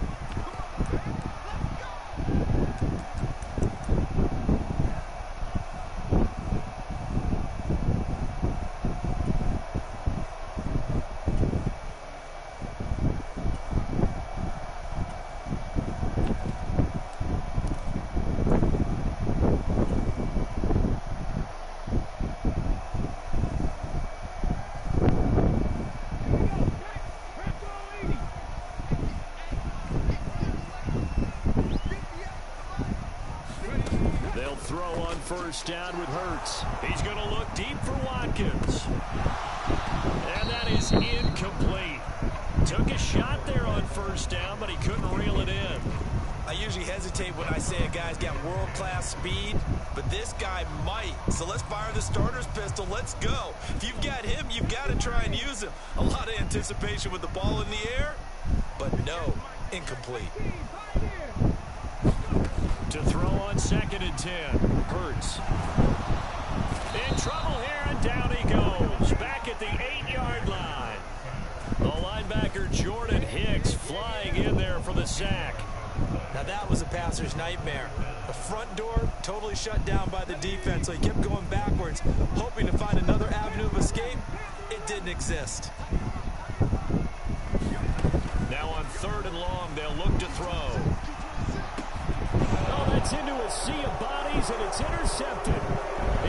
S3: First down with Hurts. He's going to look deep for Watkins. And that is incomplete. Took a shot there on 1st down, but he couldn't reel it in.
S4: I usually hesitate when I say a guy's got world-class speed, but this guy might. So let's fire the starter's pistol. Let's go. If you've got him, you've got to try and use him. A lot of anticipation with the ball in the air, but no, incomplete.
S3: To throw on 2nd and 10. Hurts. In trouble here, and down he goes. Back at the 8-yard line. The linebacker Jordan Hicks flying in there for the sack.
S4: Now that was a passer's nightmare. The front door totally shut down by the defense, so he kept going backwards, hoping to find another avenue of escape. It didn't exist.
S3: Now on 3rd and long, they'll look to throw. Oh, that's into a sea of bodies, and it's intercepted.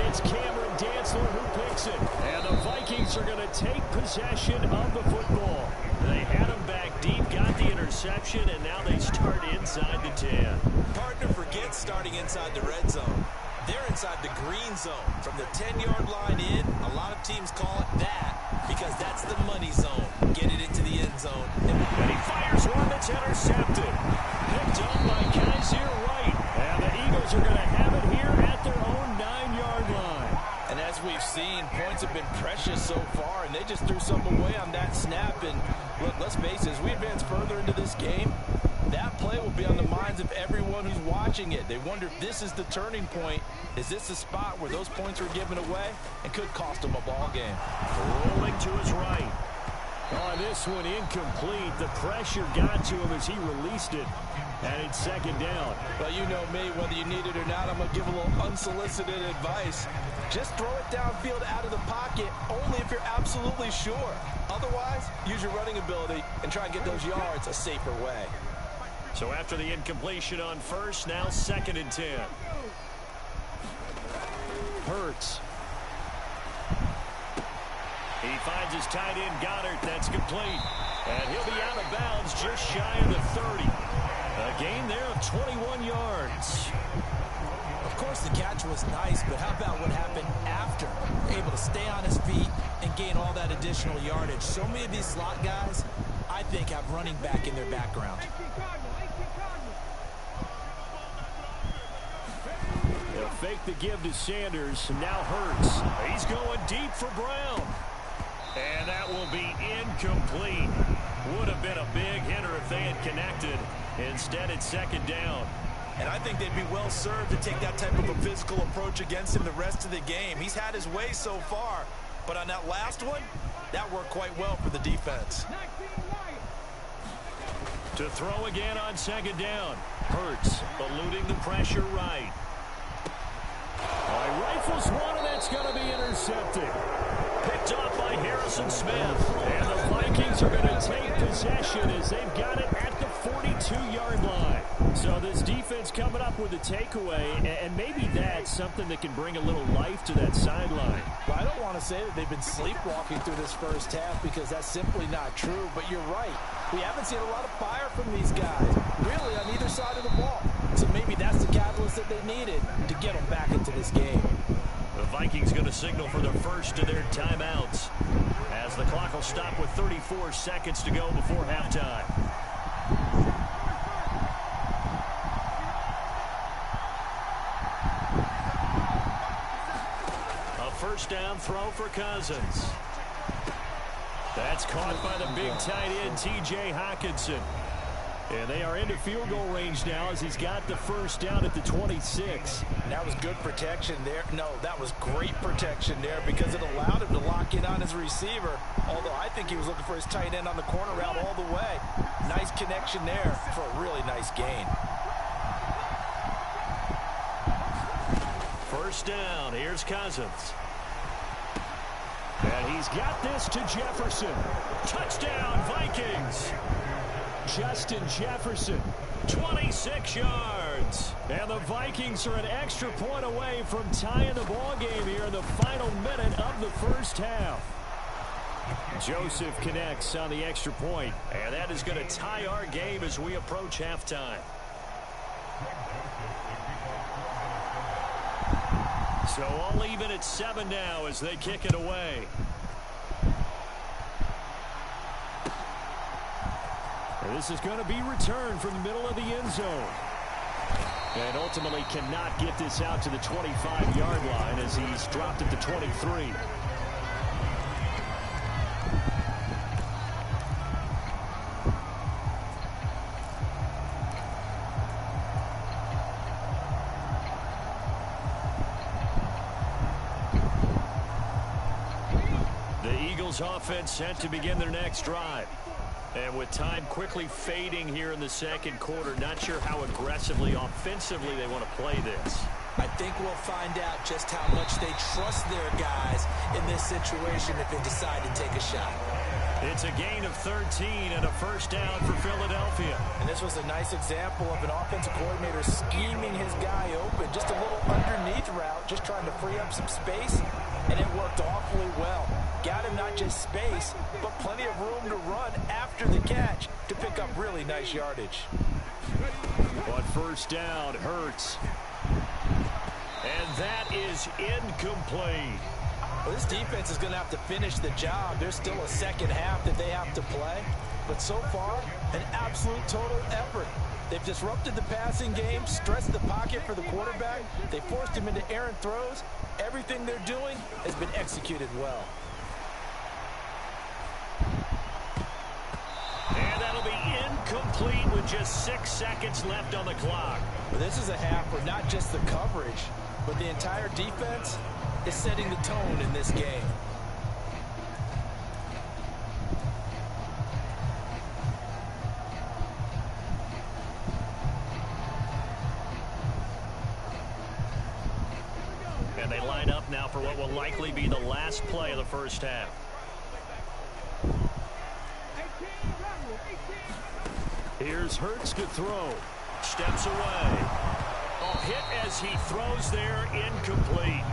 S3: It's Cameron Dantzler who picks it. And the Vikings are going to take possession of the football. They had him back deep, got the interception, and now they start inside the 10.
S4: Partner forgets starting inside the red zone. They're inside the green zone. From the 10-yard line in, a lot of teams call it that because that's the money zone. Get it into the end zone.
S3: And he fires one that's intercepted. Picked up by Kaiser Wright. And the Eagles are going to have it here at their own 9-yard line.
S4: And as we've seen, points have been precious so far, and they just threw some away on that snap. And look, let's face it, as we advance further into this game, that play will be on the minds of everyone who's watching it. They wonder if this is the turning point. Is this the spot where those points were given away and could cost them a ball game?
S3: Rolling to his right. Oh, this one incomplete. The pressure got to him as he released it. And it's 2nd down.
S4: Well, you know me, whether you need it or not, I'm going to give a little unsolicited advice. Just throw it downfield out of the pocket, only if you're absolutely sure. Otherwise, use your running ability and try and get those yards a safer way.
S3: So after the incompletion on 1st, now 2nd and 10. Hurts. He finds his tight end Goddard. That's complete. And he'll be out of bounds just shy of the 30. A gain there of 21 yards.
S4: Of course, the catch was nice, but how about what happened after? Able to stay on his feet and gain all that additional yardage. So many of these slot guys, I think, have running back in their background.
S3: They'll fake the give to Sanders. Now Hurts. He's going deep for Brown. And that will be incomplete. Would have been a big hitter if they had connected. Instead, it's 2nd down.
S4: And I think they'd be well served to take that type of a physical approach against him the rest of the game. He's had his way so far, but on that last one, that worked quite well for the defense.
S3: To throw again on 2nd down. Hurts eluding the pressure right. He rifles one, and that's going to be intercepted. Picked off by Harrison Smith. And the Vikings are going to take possession as they've got it at the 42-yard line. So this defense coming up with a takeaway, and maybe that's something that can bring a little life to that sideline.
S4: Well, I don't want to say that they've been sleepwalking through this first half because that's simply not true, but you're right. We haven't seen a lot of fire from these guys, really, on either side of the ball. So maybe that's the catalyst that they needed to get them back into this game.
S3: The Vikings going to signal for the first of their timeouts as the clock will stop with 34 seconds to go before halftime. A first down throw for Cousins. That's caught by the big tight end, T.J. Hockenson. And they are into field goal range now as he's got the first down at the 26.
S4: That was good protection there. No, that was great protection there because it allowed him to lock in on his receiver. Although I think he was looking for his tight end on the corner route all the way. Nice connection there for a really nice gain.
S3: First down. Here's Cousins. And he's got this to Jefferson. Touchdown, Vikings. Justin Jefferson, 26 yards. And the Vikings are an extra point away from tying the ball game here in the final minute of the first half. Joseph connects on the extra point, and that is going to tie our game as we approach halftime. So all even at 7 now as they kick it away. And this is going to be returned from the middle of the end zone. And ultimately cannot get this out to the 25-yard line as he's dropped it to 23. Offense set to begin their next drive. And with time quickly fading here in the second quarter, not sure how aggressively, offensively they want to play this.
S4: I think we'll find out just how much they trust their guys in this situation if they decide to take a shot.
S3: It's a gain of 13 and a first down for Philadelphia.
S4: And this was a nice example of an offensive coordinator scheming his guy open. Just a little underneath route, just trying to free up some space, and it worked awfully well. Got him not just space, but plenty of room to run after the catch to pick up really nice yardage.
S3: On first down, Hurts. And that is incomplete.
S4: Well, this defense is going to have to finish the job. There's still a second half that they have to play. But so far, an absolute total effort. They've disrupted the passing game, stressed the pocket for the quarterback. They forced him into errant throws. Everything they're doing has been executed well.
S3: And that'll be incomplete with just 6 seconds left on the clock.
S4: Well, this is a half where not just the coverage, but the entire defense is setting the tone in this game.
S3: And they line up now for what will likely be the last play of the first half. Here's Hurts to throw. Steps away. Hit as he throws there, incomplete.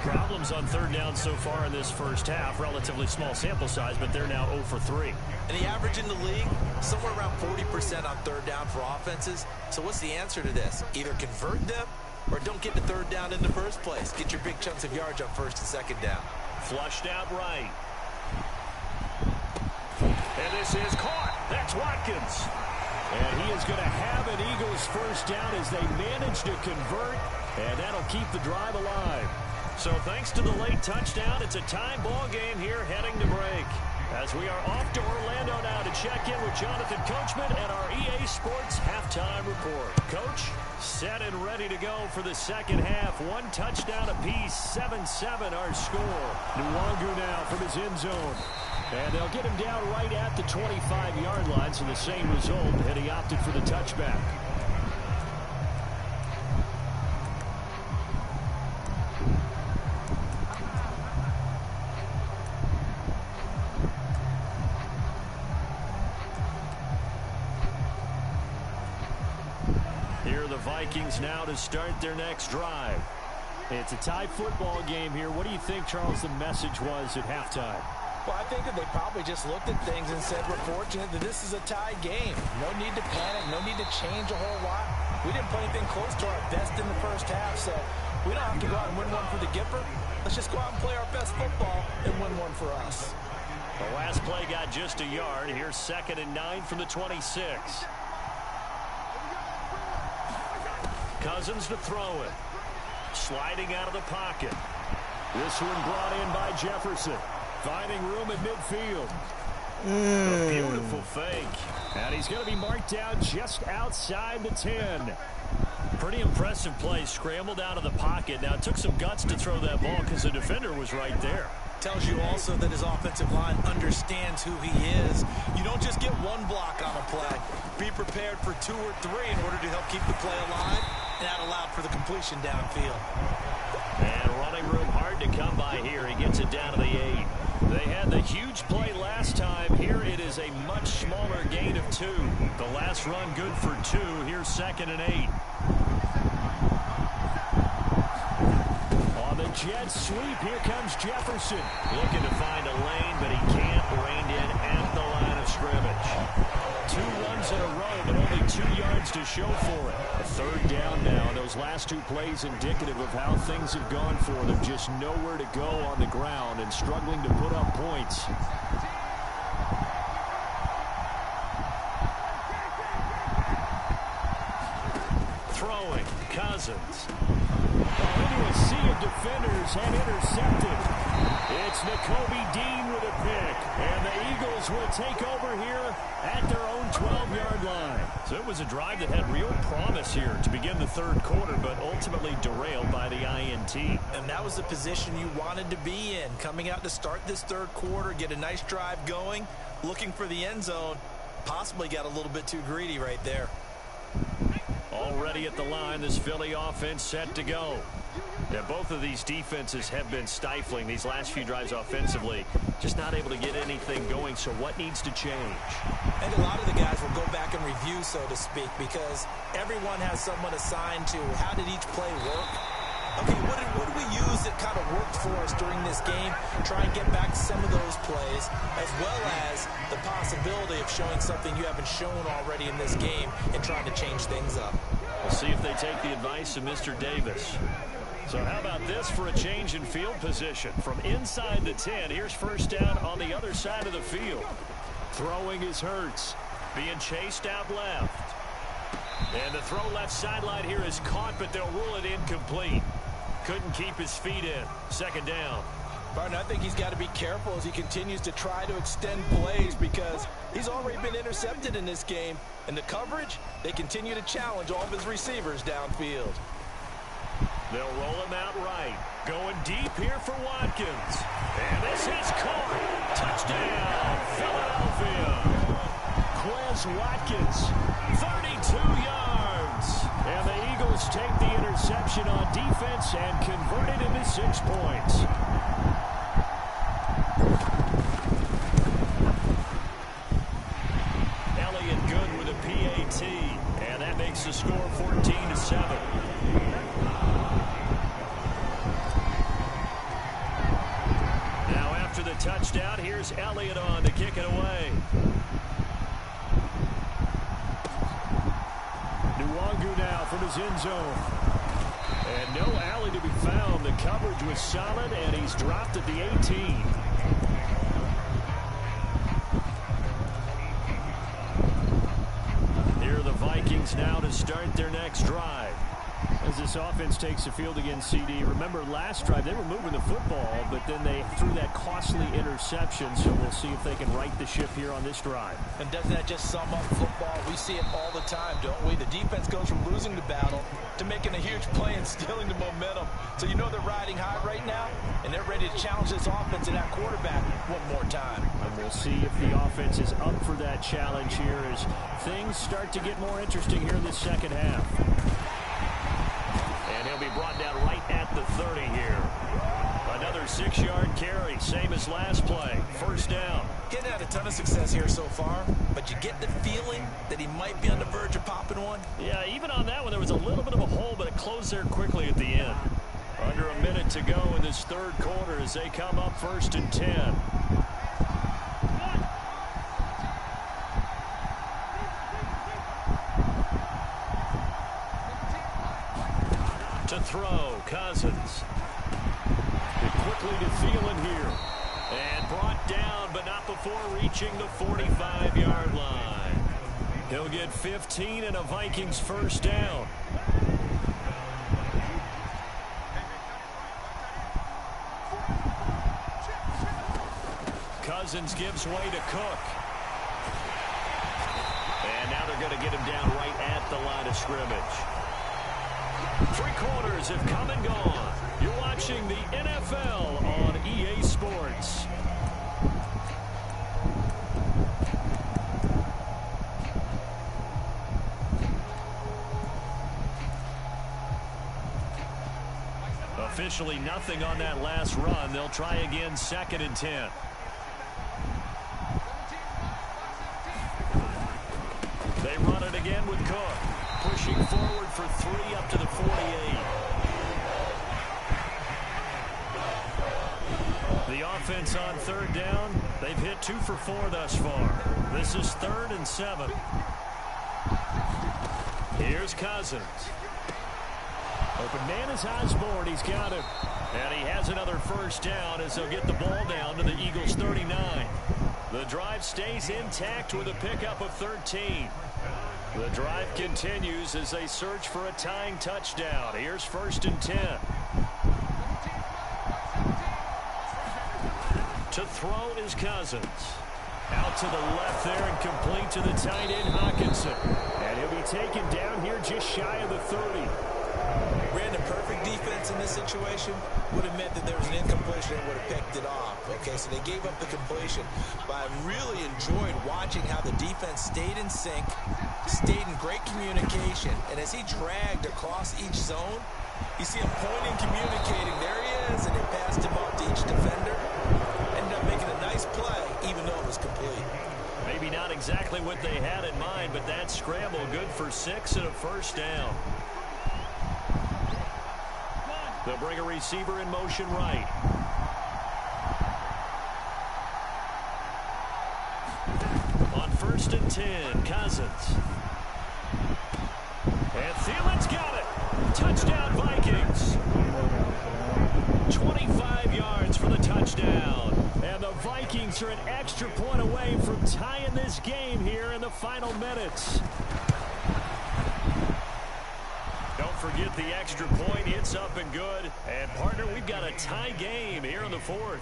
S3: Problems on third down so far in this first half. Relatively small sample size, but they're now 0 for 3.
S4: And the average in the league, somewhere around 40% on third down for offenses. So what's the answer to this? Either convert them or don't get the third down in the first place. Get your big chunks of yards on first and second down.
S3: Flushed out right. And this is caught. That's Watkins. And he is going to have an Eagles first down as they manage to convert, and that'll keep the drive alive. So thanks to the late touchdown, it's a tie ball game here heading to break. As we are off to Orlando now to check in with Jonathan Coachman and our EA Sports halftime report. Coach, set and ready to go for the second half. One touchdown apiece, 7-7 our score. Nwangu now from his end zone. And they'll get him down right at the 25-yard line, so the same result, and he opted for the touchback. Here are the Vikings now to start their next drive. It's a tie football game here. What do you think, Charles, the message was at halftime?
S4: Well, I think that they probably just looked at things and said, we're fortunate that this is a tie game. No need to panic, no need to change a whole lot. We didn't play anything close to our best in the first half, so we don't have to go out and win one for the Gipper. Let's just go out and play our best football and win one for us.
S3: The last play got just a yard. Here's 2nd and 9 from the 26. Cousins to throw it. Sliding out of the pocket. This one brought in by Jefferson. Finding room at midfield. A beautiful fake. And he's going to be marked down just outside the 10. Pretty impressive play. Scrambled out of the pocket. Now, it took some guts to throw that ball because the defender was right there.
S4: Tells you also that his offensive line understands who he is. You don't just get one block on a play. Be prepared for 2 or 3 in order to help keep the play alive and not allow for the completion downfield.
S3: And running room hard to come by here. He gets it down to the 8. They had the huge play last time. Here it is a much smaller gain of 2. The last run good for 2. Here's 2nd and 8. On the jet sweep, here comes Jefferson. Looking to find a lane, but he can't. Reined in at the line of scrimmage. 2 runs in a row, but only 2 yards to show for it. A third down now. Those last 2 plays indicative of how things have gone for them. Just nowhere to go on the ground and struggling to put up points. Throwing, Cousins.
S7: Into a sea of defenders and intercepted. It's Nakobe Dean with a pick. And the Eagles will take over here at their own 12-yard line.
S3: So it was a drive that had real promise here to begin the third quarter, but ultimately derailed by the INT.
S4: And that was the position you wanted to be in. Coming out to start this third quarter, get a nice drive going, looking for the end zone. Possibly got a little bit too greedy right there.
S3: Already at the line, this Philly offense set to go. Yeah, both of these defenses have been stifling these last few drives offensively. Just not able to get anything going, so what needs to change?
S4: And a lot of the guys will go back and review, so to speak, because everyone has someone assigned to how did each play work. Okay, what did we use that kind of worked for us during this game? Try and get back some of those plays, as well as the possibility of showing something you haven't shown already in this game and trying to change things up.
S3: We'll see if they take the advice of Mr. Davis. So how about this for a change in field position? From inside the 10, here's first down on the other side of the field. Throwing is Hurts, being chased out left. And the throw left sideline here is caught, but they'll rule it incomplete. Couldn't keep his feet in. Second down.
S4: Barton, I think he's got to be careful as he continues to try to extend plays because he's already been intercepted in this game. And the coverage, they continue to challenge all of his receivers downfield.
S3: They'll roll him out right. Going deep here for Watkins. And this is caught. Touchdown, Philadelphia.
S7: Quez Watkins,
S3: 32 yards.
S7: And the Eagles take the interception on defense and convert it into 6 points.
S3: Elliott good with a PAT. And that makes the score 14-7. The touchdown. Here's Elliott on to kick it away.
S7: Nwangu now from his end zone. And no alley to be found. The coverage was solid, and he's dropped at the 18.
S3: Here are the Vikings now to start their next drive.
S7: As this offense takes the field against CD, remember last drive they were moving the football, but then they threw that costly interception, so we'll see if they can right the ship here on this drive.
S4: And doesn't that just sum up football? We see it all the time, don't we? The defense goes from losing the battle to making a huge play and stealing the momentum. So you know they're riding high right now, and they're ready to challenge this offense and that quarterback one more time.
S7: And we'll see if the offense is up for that challenge here as things start to get more interesting here in the second half.
S3: And he'll be brought down right at the 30 here. Another 6-yard carry, same as last play. First down.
S4: Getting had a ton of success here so far, but you get the feeling that he might be on the verge of popping one.
S3: Yeah, even on that one, there was a little bit of a hole, but it closed there quickly at the end. Under a minute to go in this third quarter as they come up 1st and 10. To throw, Cousins.
S7: Quickly to Thielen here.
S3: And brought down, but not before reaching the 45-yard line. He'll get 15 and a Vikings first down. Cousins gives way to Cook. And now they're going to get him down right at the line of scrimmage. 3 quarters have come and gone. You're watching the NFL on EA Sports. Officially nothing on that last run. They'll try again 2nd and 10. They run it again with Cook. Pushing forward for 3 up to the 48. The offense on 3rd down, they've hit 2 for 4 thus far. This is 3rd and 7. Here's Cousins.
S7: Open man is Osborne. He's got it.
S3: And he has another first down as they'll get the ball down to the Eagles 39. The drive stays intact with a pickup of 13. The drive continues as they search for a tying touchdown. Here's 1st and 10. To throw is Cousins. Out to the left there and complete to the tight end, Hockenson.
S7: And he'll be taken down here just shy of the 30.
S4: Brandon, perfect defense in this situation would have meant that there was an incompletion and would have picked it off. Okay, so they gave up the completion. But I really enjoyed watching how the defense stayed in sync, stayed in great communication. And as he dragged across each zone, you see him pointing, communicating. There he is, and they passed him up to each defender. Ended up making a nice play, even though it was complete.
S3: Maybe not exactly what they had in mind, but that scramble good for 6 and a 1st down. They'll bring a receiver in motion right. On 1st and 10, Cousins. And Thielen's got it. Touchdown, Vikings. 25 yards for the touchdown.
S7: And the Vikings are an extra point away from tying this game here in the final minutes.
S3: Don't forget the extra point. It's up and good. And, partner, we've got a tie game here in the 4th.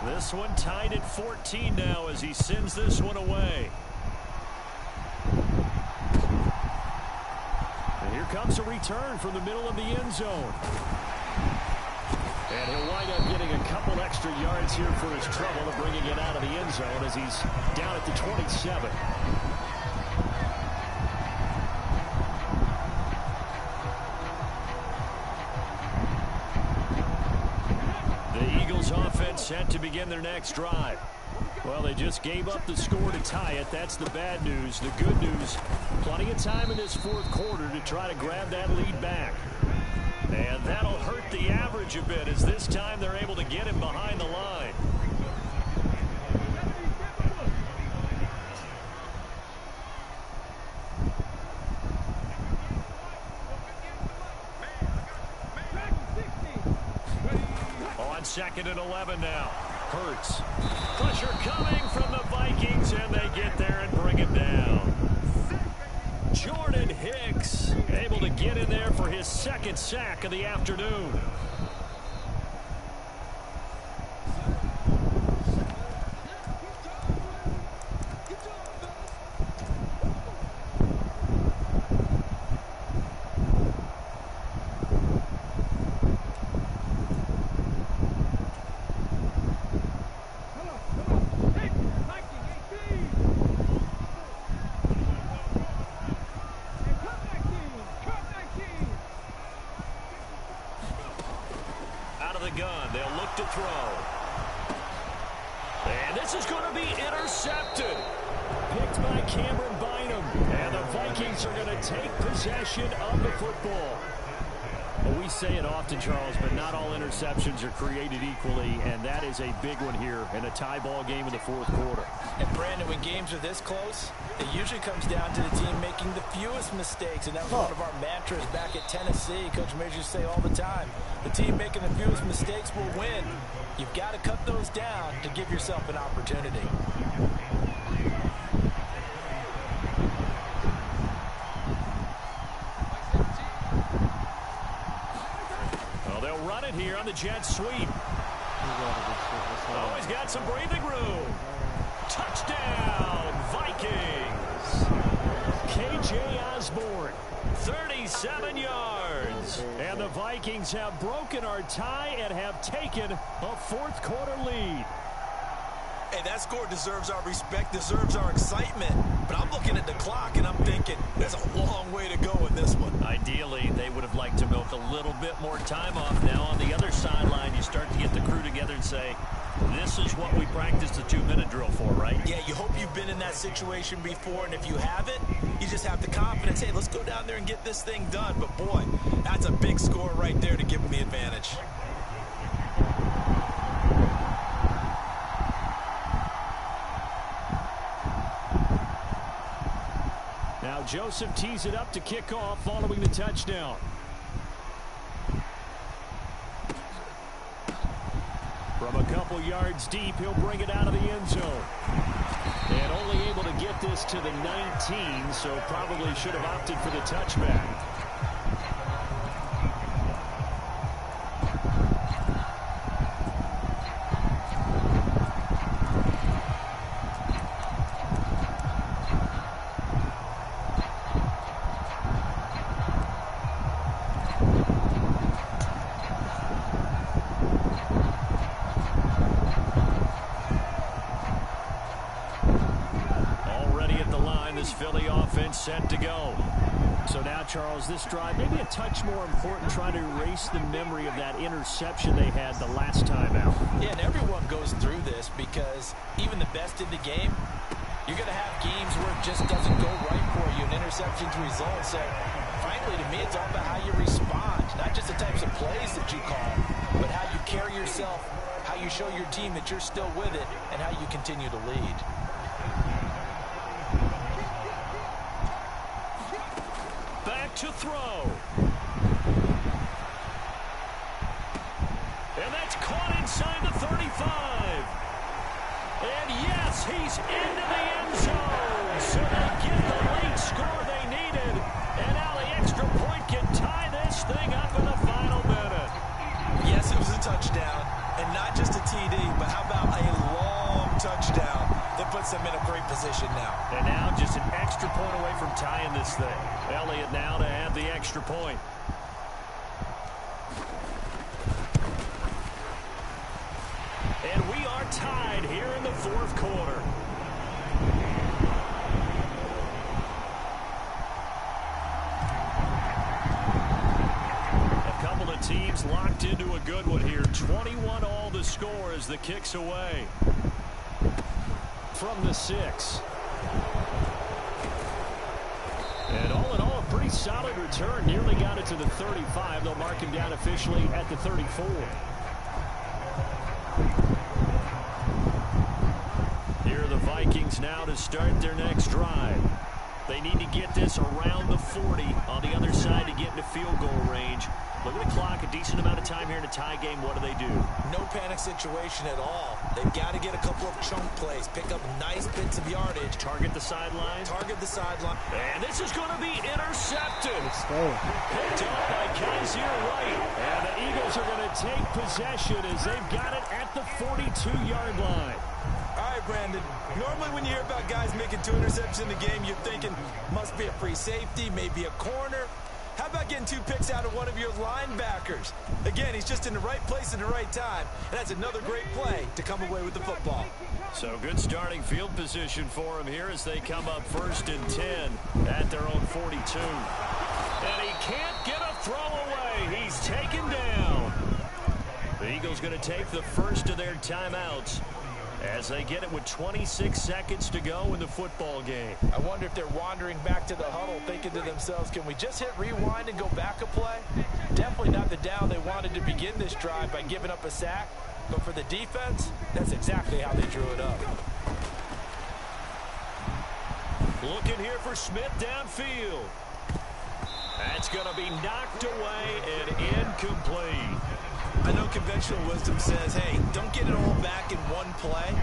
S3: This one tied at 14 now as he sends this one away.
S7: And here comes a return from the middle of the end zone. And he'll wind up getting a couple extra yards here for his trouble of bringing it out of the end zone as he's down at the 27.
S3: Offense set to begin their next drive.
S7: Well, they just gave up the score to tie it. That's the bad news. The good news, plenty of time in this 4th quarter to try to grab that lead back.
S3: And that'll hurt the average a bit as this time they're able to get him behind the line. On 2nd and 11 now. Hurts. Pressure coming from the Vikings, and they get there and bring him down. Jordan Hicks able to get in there for his 2nd sack of the afternoon. Charles, but not all interceptions are created equally, and that is a big one here in a tie ball game in the 4th quarter.
S4: And Brandon, when games are this close, it usually comes down to the team making the fewest mistakes, and that was one of our mantras back at Tennessee. Coach Major used to say all the time, the team making the fewest mistakes will win. You've got to cut those down to give yourself an opportunity.
S3: Here on the jet sweep. Oh, he's got some breathing room. Touchdown, Vikings.
S7: KJ Osborne.
S3: 37 yards.
S7: And the Vikings have broken our tie and have taken a 4th quarter lead.
S4: Hey, that score deserves our respect, deserves our excitement. But I'm looking at the clock, and I'm thinking there's a long way to go in this one.
S3: Ideally, they would have liked to milk a little bit more time off. Now, on the other sideline, you start to get the crew together and say, this is what we practiced the 2-minute drill for, right?
S4: Yeah, you hope you've been in that situation before, and if you haven't, you just have the confidence, hey, let's go down there and get this thing done. But, boy, that's a big score right there to give them the advantage.
S7: Now Joseph tees it up to kick off following the touchdown. From a couple yards deep, he'll bring it out of the end zone. And only able to get this to the 19, so probably should have opted for the touchback. Set to go. So now, Charles, this drive maybe a touch more important, trying to erase the memory of that interception they had the last time out.
S4: Yeah, and everyone goes through this because even the best in the game, you're going to have games where it just doesn't go right for you, and interceptions result. So, frankly, to me, it's all about how you respond, not just the types of plays that you call, but how you carry yourself, how you show your team that you're still with it, and how you continue to lead.
S7: To throw. And that's caught inside the 35. And yes, he's into the end zone. So they get the late score they needed. And now the extra point can tie this thing up in the final minute.
S4: Yes, it was a touchdown. And not just a TD, but how about a long touchdown that puts them in a great position now.
S7: And now just an extra point away from tying this thing. Elliott now to have the extra point. And we are tied here in the fourth quarter. A couple of teams locked into a good one here. 21 all the score as the kick's away. From the 6. And all in all, a pretty solid return. Nearly got it to the 35. They'll mark him down officially at the 34. Here are the Vikings now to start their next drive. They need to get this around the 40 on the other side to get into field goal range. Look at the clock, a decent amount of time here in a tie game. What do?
S4: No panic situation at all. They've got to get a couple of chunk plays, pick up nice bits of yardage.
S7: Target the sideline.
S4: Target the sideline.
S7: And this is going to be intercepted. Picked up by Kaiser White. And the Eagles are going to take possession as they've got it at the 42-yard line.
S4: All right, Brandon. Normally when you hear about guys making 2 interceptions in the game, you're thinking must be a free safety, maybe a corner. How about getting 2 picks out of one of your linebackers? Again, he's just in the right place at the right time, and that's another great play to come away with the football.
S7: So good starting field position for him here as they come up 1st and 10 at their own 42. And he can't get a throw away. He's taken down. The Eagles going to take the first of their timeouts as they get it with 26 seconds to go in the football game.
S4: I wonder if they're wandering back to the huddle thinking to themselves, can we just hit rewind and go back a play? Definitely not the down they wanted to begin this drive by giving up a sack. But for the defense, that's exactly how they drew it up.
S7: Looking here for Smith downfield. That's going to be knocked away and incomplete.
S4: I know conventional wisdom says, hey, don't get it all back in one play.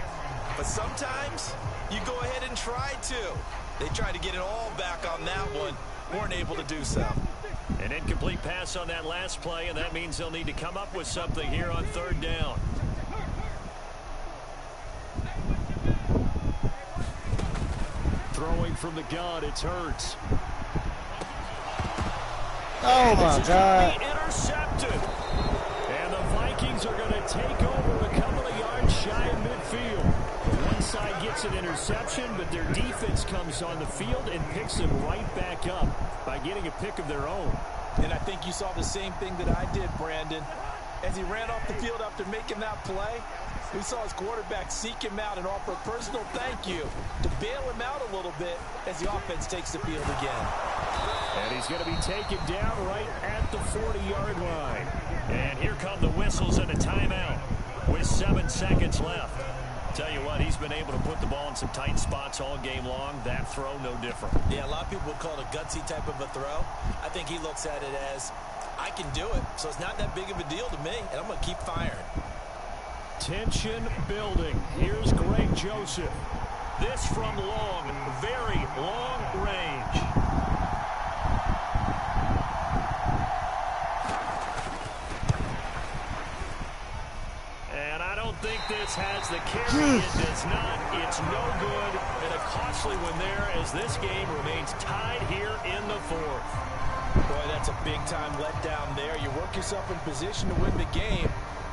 S4: But sometimes you go ahead and try to. They tried to get it all back on that one. Weren't able to do so.
S7: An incomplete pass on that last play, and that means they'll need to come up with something here on 3rd down. Throwing from the gun, it's Hurts.
S6: Oh, my God.
S7: Intercepted. And the Vikings are going to take over a couple of yards shy of midfield. One side gets an interception, but their defense comes on the field and picks them right back up by getting a pick of their own.
S4: And I think you saw the same thing that I did, Brandon. As he ran off the field after making that play, We saw his quarterback seek him out and offer a personal thank you to bail him out a little bit as the offense takes the field again.
S3: And he's going to be taken down right at the 40-yard line. And here come the whistles and a timeout with 7 seconds left. Tell you what, he's been able to put the ball in some tight spots all game long. That throw, no different.
S4: Yeah, a lot of people would call it a gutsy type of a throw. I think he looks at it as, I can do it, so it's not that big of a deal to me, and I'm going to keep firing.
S3: Tension building. Here's Greg Joseph. This from long, very long range. And I don't think this has the carry. It does not. It's no good. And a costly one there as this game remains tied here in the fourth.
S4: Boy, that's a big-time letdown there. You work yourself in position to win the game,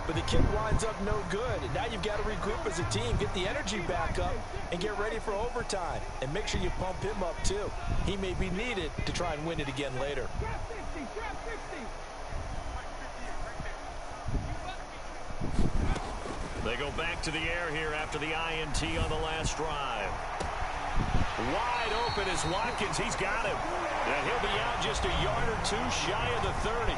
S4: but the kick winds up no good. And now you've got to regroup as a team, get the energy back up, and get ready for overtime. And make sure you pump him up, too. He may be needed to try and win it again later.
S3: They go back to the air here after the INT on the last drive. Wide open is Watkins. He's got him. And he'll be out just a yard or two shy of the 30.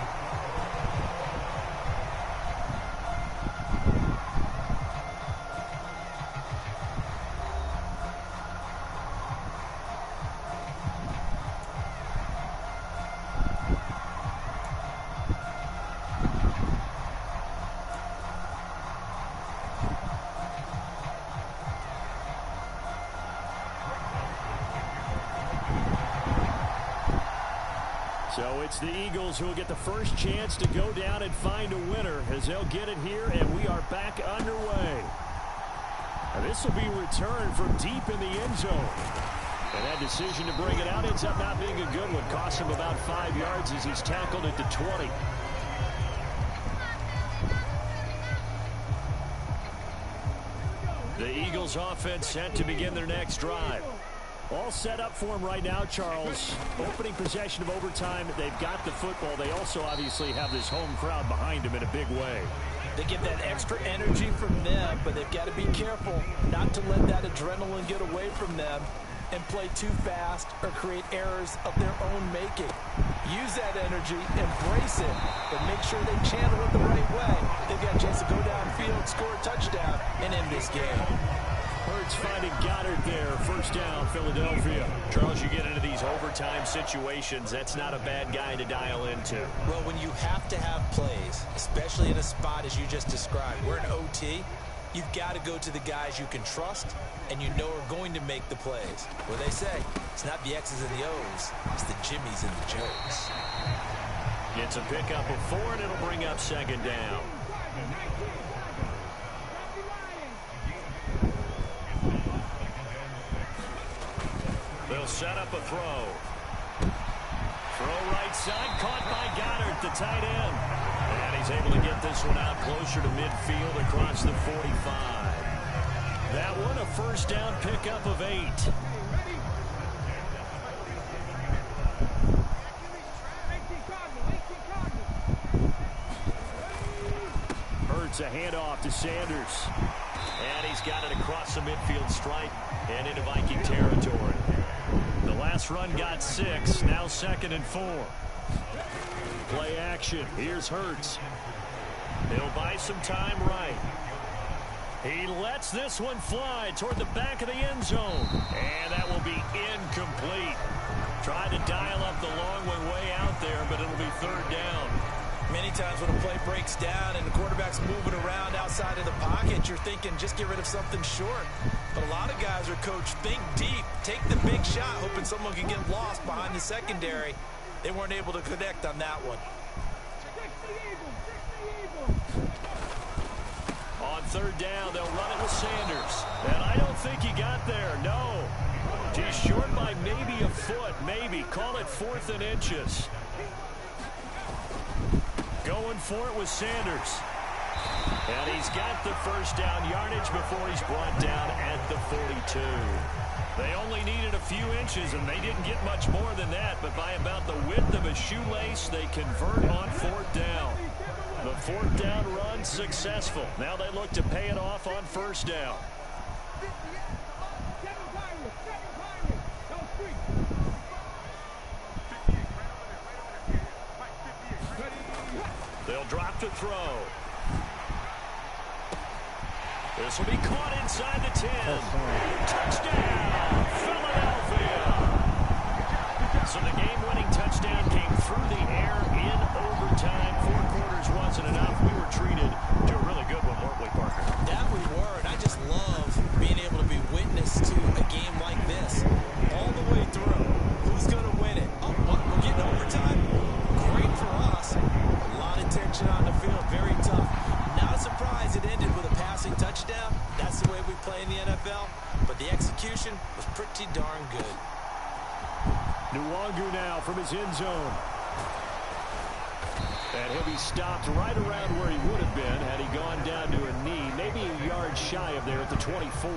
S3: So it's the Eagles who will get the first chance to go down and find a winner as they'll get it here, and we are back underway. And this will be returned from deep in the end zone. And that decision to bring it out ends up not being a good one. Cost him about 5 yards as he's tackled at the 20. The Eagles offense set to begin their next drive. All set up for him right now, Charles. Opening possession of overtime. They've got the football. They also obviously have this home crowd behind them in a big way.
S4: They get that extra energy from them, but they've got to be careful not to let that adrenaline get away from them and play too fast or create errors of their own making. Use that energy, embrace it, but make sure they channel it the right way. They've got a chance to go downfield, score a touchdown, and end this game.
S3: Hurts finding Goddard there. First down, Philadelphia. Charles, you get into these overtime situations, that's not a bad guy to dial into.
S4: Well, when you have to have plays, especially in a spot as you just described, we're in OT, you've got to go to the guys you can trust and you know are going to make the plays. Where they say, it's not the X's and the O's, it's the Jimmies and the Joes.
S3: Gets a pickup of 4, and it'll bring up second down. They'll set up a throw. Throw right side, caught by Goddard, the tight end. And he's able to get this one out closer to midfield across the 45. That one, a first down pickup of 8. Hurts a handoff to Sanders. And he's got it across the midfield stripe and into Viking territory. The last run got 6, now 2nd and 4. Play action. Here's Hurts. He'll buy some time right. He lets this one fly toward the back of the end zone. And that will be incomplete. Tried to dial up the long one way out there, but it'll be 3rd down.
S4: Many times when a play breaks down and the quarterback's moving around outside of the pocket, you're thinking just get rid of something short. But a lot of guys are coached, think deep, take the big shot, hoping someone can get lost behind the secondary. They weren't able to connect on that one.
S3: On 3rd down, they'll run it with Sanders. And I don't think he got there, no. Just short by maybe a foot, maybe. Call it 4th and inches. Going for it with Sanders. And he's got the first down yardage before he's brought down at the 42. They only needed a few inches, and they didn't get much more than that. But by about the width of a shoelace, they convert on 4th down. The fourth down run successful. Now they look to pay it off on first down. They'll drop to throw. This will be caught inside the 10. Touchdown, Philadelphia. So the game-winning touchdown came through the air in overtime. 4 quarters wasn't enough. We were treated to a really good one, weren't we, Parker?
S4: That we were, and I just love being able to be witness to a game like this. All the way through. Who's going to win it? Oh, what? We're getting overtime? Great for us. A lot of tension on the field. Very tough. Not a surprise it ended with a passing touchdown. That's the way we play in the NFL. But the execution was pretty darn good.
S3: Nwangu now from his end zone. And he'll be stopped right around where he would have been had he gone down to a knee, maybe a yard shy of there at the 24.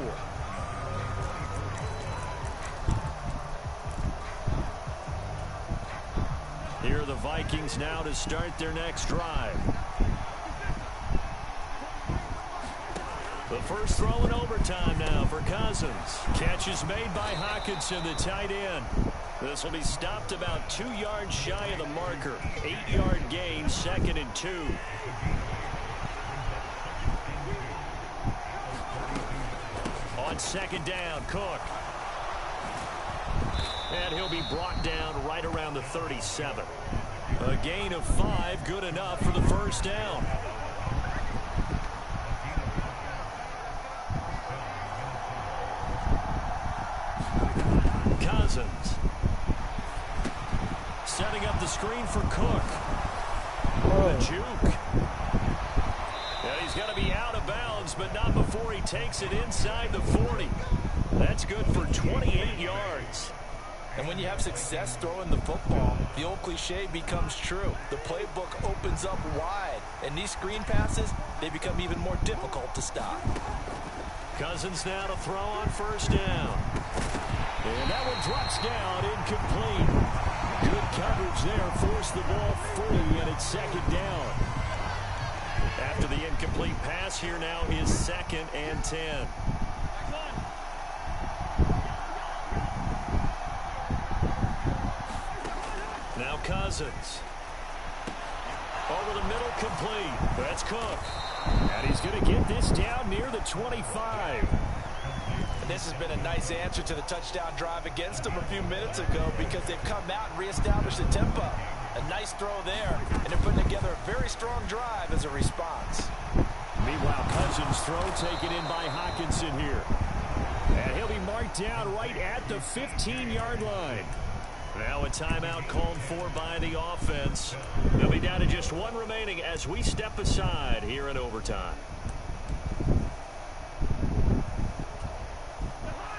S3: Here are the Vikings now to start their next drive. The first throw in overtime now for Cousins. Catch is made by Hockenson, the tight end. This will be stopped about 2 yards shy of the marker. 8-yard gain, 2nd and 2. On 2nd down, Cook. And he'll be brought down right around the 37. A gain of 5, good enough for the first down. Cousins. Setting up the screen for Cook. The juke. Yeah, he's got to be out of bounds, but not before he takes it inside the 40. That's good for 28 yards.
S4: And when you have success throwing the football, the old cliche becomes true. The playbook opens up wide, and these screen passes, they become even more difficult to stop.
S3: Cousins now to throw on first down. And that one drops down, incomplete. Good coverage there, forced the ball free, and it's 2nd down. After the incomplete pass, here now is 2nd and 10. Now Cousins. Over the middle, complete. That's Cook. And he's going to get this down near the 25.
S4: This has been a nice answer to the touchdown drive against them a few minutes ago because they've come out and reestablished the tempo. A nice throw there, and they're putting together a very strong drive as a response.
S3: Meanwhile, Cousins' throw taken in by Hockenson here. And he'll be marked down right at the 15-yard line. Now a timeout called for by the offense. They'll be down to just 1 remaining as we step aside here in overtime.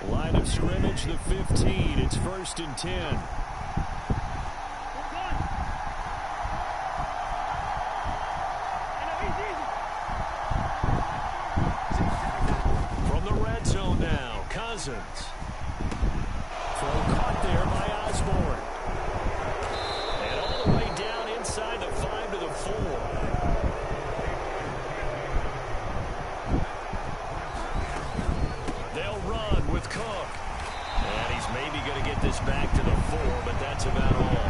S3: Line of scrimmage, the 15. It's 1st and 10. From the red zone now, Cousins. Throw caught there by Osborne. And all the way down inside the 5 to the 4. They'll run with Cook. And he's maybe going to get this back to the 4, but that's about all.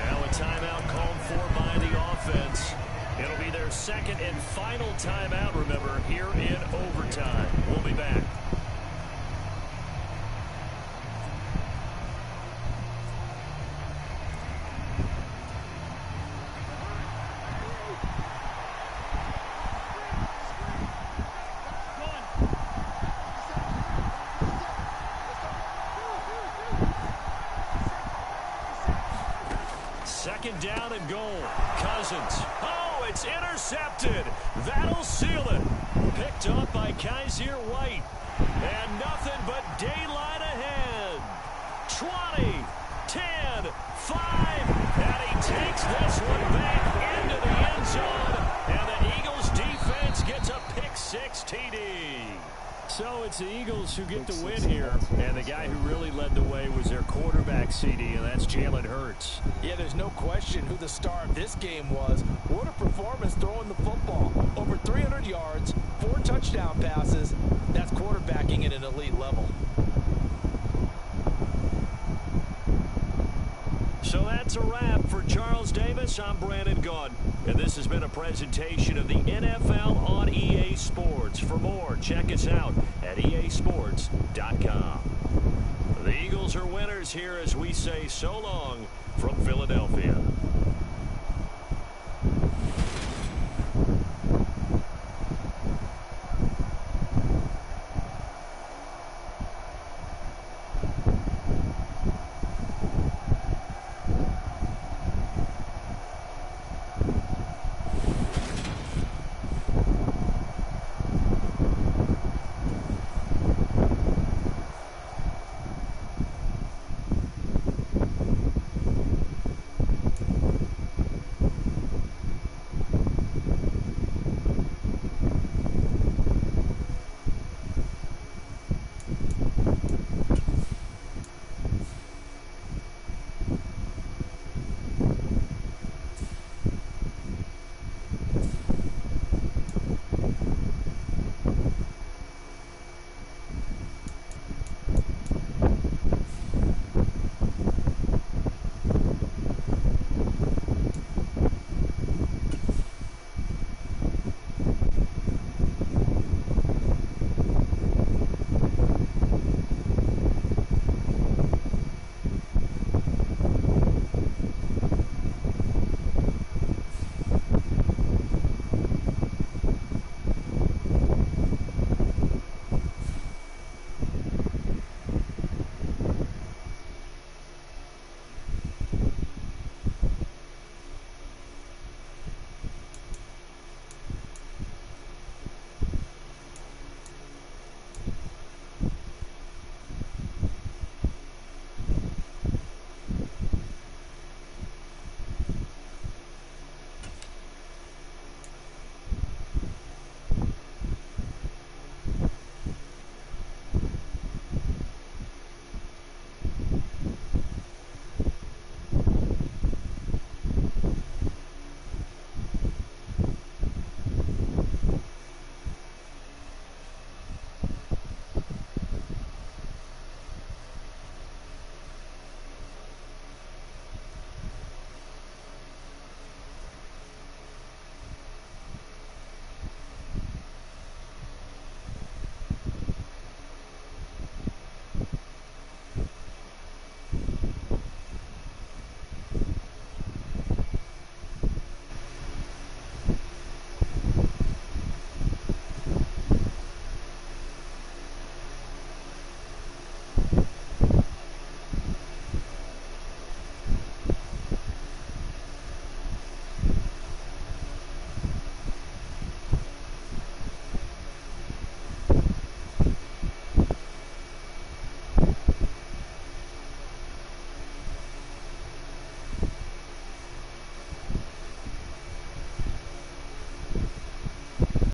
S3: Now a timeout called for by the offense. It'll be their 2nd and final timeout, remember, here in overtime. We'll be back. Down and goal. Cousins. Oh, it's intercepted. That'll seal it. Picked up by Kaiser White. And nothing but daylight ahead. 20, 10, 5. And he takes this one back into the end zone. And the Eagles defense gets a pick 6 TD. So it's the Eagles who get the win here. And the guy who really led the way was their quarterback, CD, and that's Jalen Hurts.
S4: Yeah, there's no question who the star of this game was. What a performance throwing the football. Over 300 yards, 4 touchdown passes. That's quarterbacking at an elite level.
S3: So that's a wrap for Charles Davis. I'm Brandon Gaudin, and this has been a presentation of the NFL on EA Sports. For more, check us out at easports.com. The Eagles are winners here as we say so long from Philadelphia.